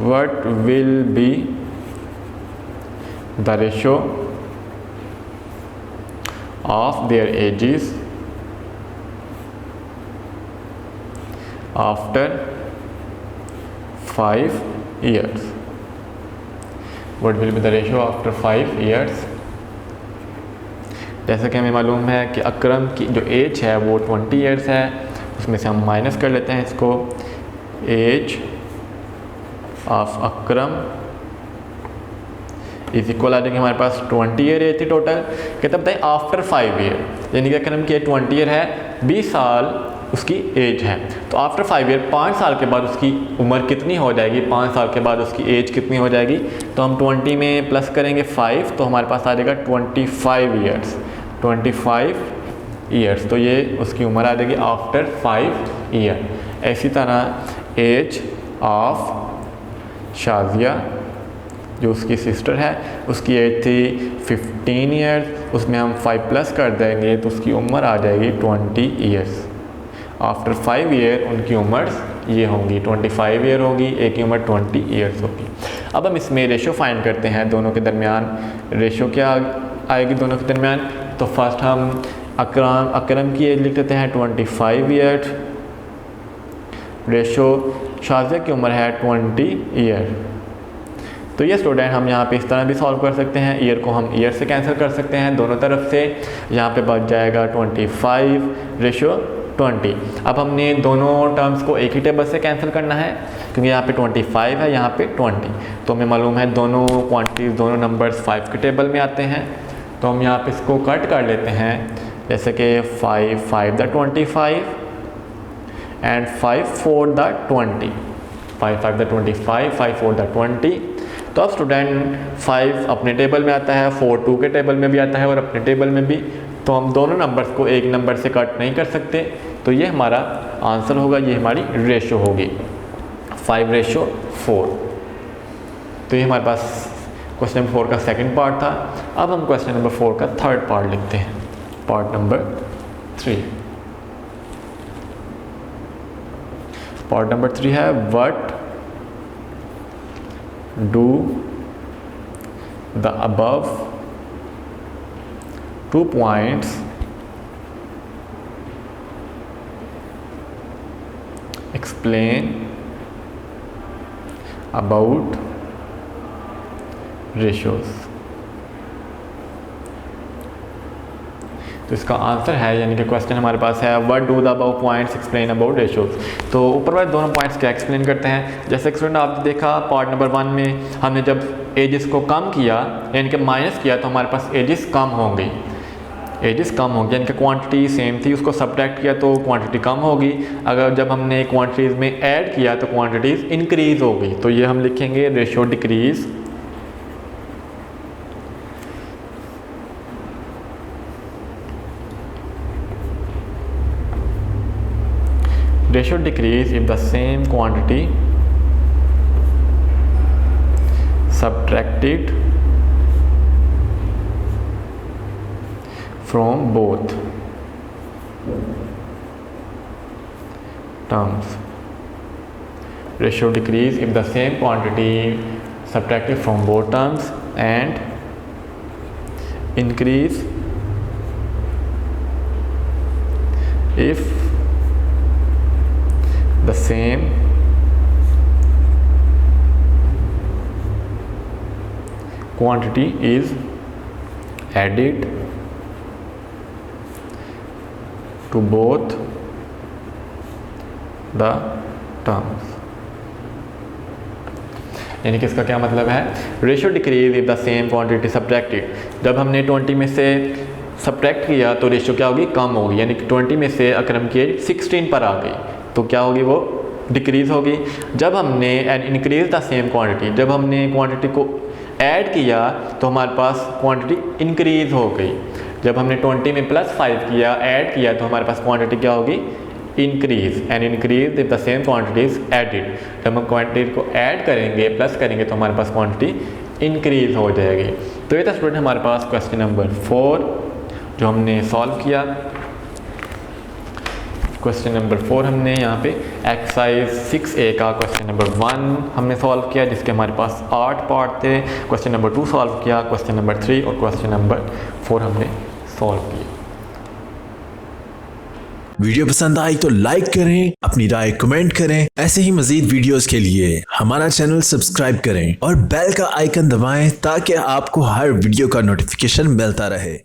what will be the ratio of their ages after 5 years? What will be the ratio after 5 years? जैसा कि हमें मालूम है कि अकरम की जो एज है वो 20 years है, उसमें से हम माइनस कर लेते हैं इसको। Age of Akram is equal आ जाएंगे हमारे पास 20 year एज थी टोटल। कहते बताइए आफ्टर 5 year, यानी कि अकरम की 20 year है, 20 साल उसकी एज है। तो आफ्टर 5 ईयर 5 साल के बाद उसकी उम्र कितनी हो जाएगी, 5 साल के बाद उसकी एज कितनी हो जाएगी, तो हम 20 में प्लस करेंगे 5 तो हमारे पास आ जाएगा 25 ईयर्स, 25 ईयर्स। तो ये उसकी उम्र आ जाएगी आफ्टर 5 ईयर। इसी तरह एज ऑफ शाजिया जो उसकी सिस्टर है, उसकी एज थी 15 ईयर्स, उसमें हम 5 प्लस कर देंगे तो उसकी उम्र आ जाएगी 20 ईयर्स। आफ्टर 5 ईयर उनकी उम्र ये होंगी 25 ईयर होगी, एक की उम्र 20 ईयर्स होगी। अब हम इसमें रेशो फाइंड करते हैं दोनों के दरमियान। रेशो क्या आएगी दोनों के दरमियान, तो फर्स्ट हम अकरम की एज लिख देते हैं 25 ईयर, रेशो शाजिया की उम्र है 20 ईयर। तो ये स्टूडेंट हम यहाँ पे इस तरह भी सॉल्व कर सकते हैं, ईयर को हम ईयर से कैंसिल कर सकते हैं दोनों तरफ से, यहाँ पे बच जाएगा 25 रेशो 20। अब हमने दोनों टर्म्स को एक ही टेबल से कैंसिल करना है क्योंकि यहाँ पे 25 है, यहाँ पे 20, तो हमें मालूम है दोनों क्वांटिटीज़ दोनों नंबर्स 5 के टेबल में आते हैं। तो हम यहाँ पे इसको कट कर लेते हैं, जैसे कि 5 5 the 25 and 5 4 the 20, 5 5 the 25, 5 4 the 20। तो अब स्टूडेंट 5 अपने टेबल में आता है, 4 2 के टेबल में भी आता है और अपने टेबल में भी, तो हम दोनों नंबर्स को एक नंबर से कट नहीं कर सकते। तो ये हमारा आंसर होगा, ये हमारी रेशो होगी 5 रेशो 4। तो ये हमारे पास क्वेश्चन नंबर 4 का सेकंड पार्ट था। अब हम क्वेश्चन नंबर 4 का थर्ड पार्ट लिखते हैं, पार्ट नंबर 3। पार्ट नंबर 3 है what do the above 2 points explain about ratios। तो इसका आंसर है, यानी कि क्वेश्चन हमारे पास है what do the above points explain about ratios. तो ऊपर वाले दोनों पॉइंट्स क्या एक्सप्लेन करते हैं। जैसे स्टूडेंट आपने देखा पार्ट नंबर 1 में हमने जब एजेस को कम किया यानी कि माइनस किया तो हमारे पास एजेस कम होंगी, एजेस कम होंगी, यानी कि क्वांटिटी सेम थी, उसको सब्ट्रैक्ट किया तो क्वांटिटी कम होगी। अगर जब हमने क्वांटिटीज़ में ऐड किया तो क्वांटिटीज़ इंक्रीज़ होगी। तो ये हम लिखेंगे ratio decrease, ratio decrease if the same quantity subtracted from both terms। Ratio decrease if the same quantity subtracted from both terms and increase if the same quantity is added to both the terms। यानी कि इसका क्या मतलब है, ratio decrease if the same quantity subtracted, जब हमने 20 में से सब्ट्रैक्ट किया तो रेशियो क्या होगी, कम होगी। यानी कि 20 में से अकरम की एज 16 पर आ गई तो क्या होगी, वो डिक्रीज़ होगी। जब हमने and increase the same quantity, जब हमने क्वांटिटी को ऐड किया तो हमारे पास क्वांटिटी इंक्रीज़ हो गई। जब हमने 20 में +5 किया ऐड किया तो हमारे पास क्वांटिटी क्या होगी, increase. And increase if the same quantity is added, जब हम क्वांटिटी को ऐड करेंगे प्लस करेंगे तो हमारे पास क्वांटिटी इंक्रीज हो जाएगी। तो ये था स्टूडेंट हमारे पास क्वेश्चन नंबर 4 जो हमने सॉल्व किया। क्वेश्चन नंबर 4 हमने यहाँ पे एक्सरसाइज 6A का क्वेश्चन नंबर 1 हमने सॉल्व किया जिसके हमारे पास 8 पार्ट थे। क्वेश्चन नंबर 2 सॉल्व किया, क्वेश्चन नंबर 3 और क्वेश्चन नंबर 4 हमने सॉल्व किया। वीडियो पसंद आई तो लाइक करें, अपनी राय कमेंट करें। ऐसे ही मजीद वीडियोस के लिए हमारा चैनल सब्सक्राइब करें और बेल का आइकन दबाएं ताकि आपको हर वीडियो का नोटिफिकेशन मिलता रहे।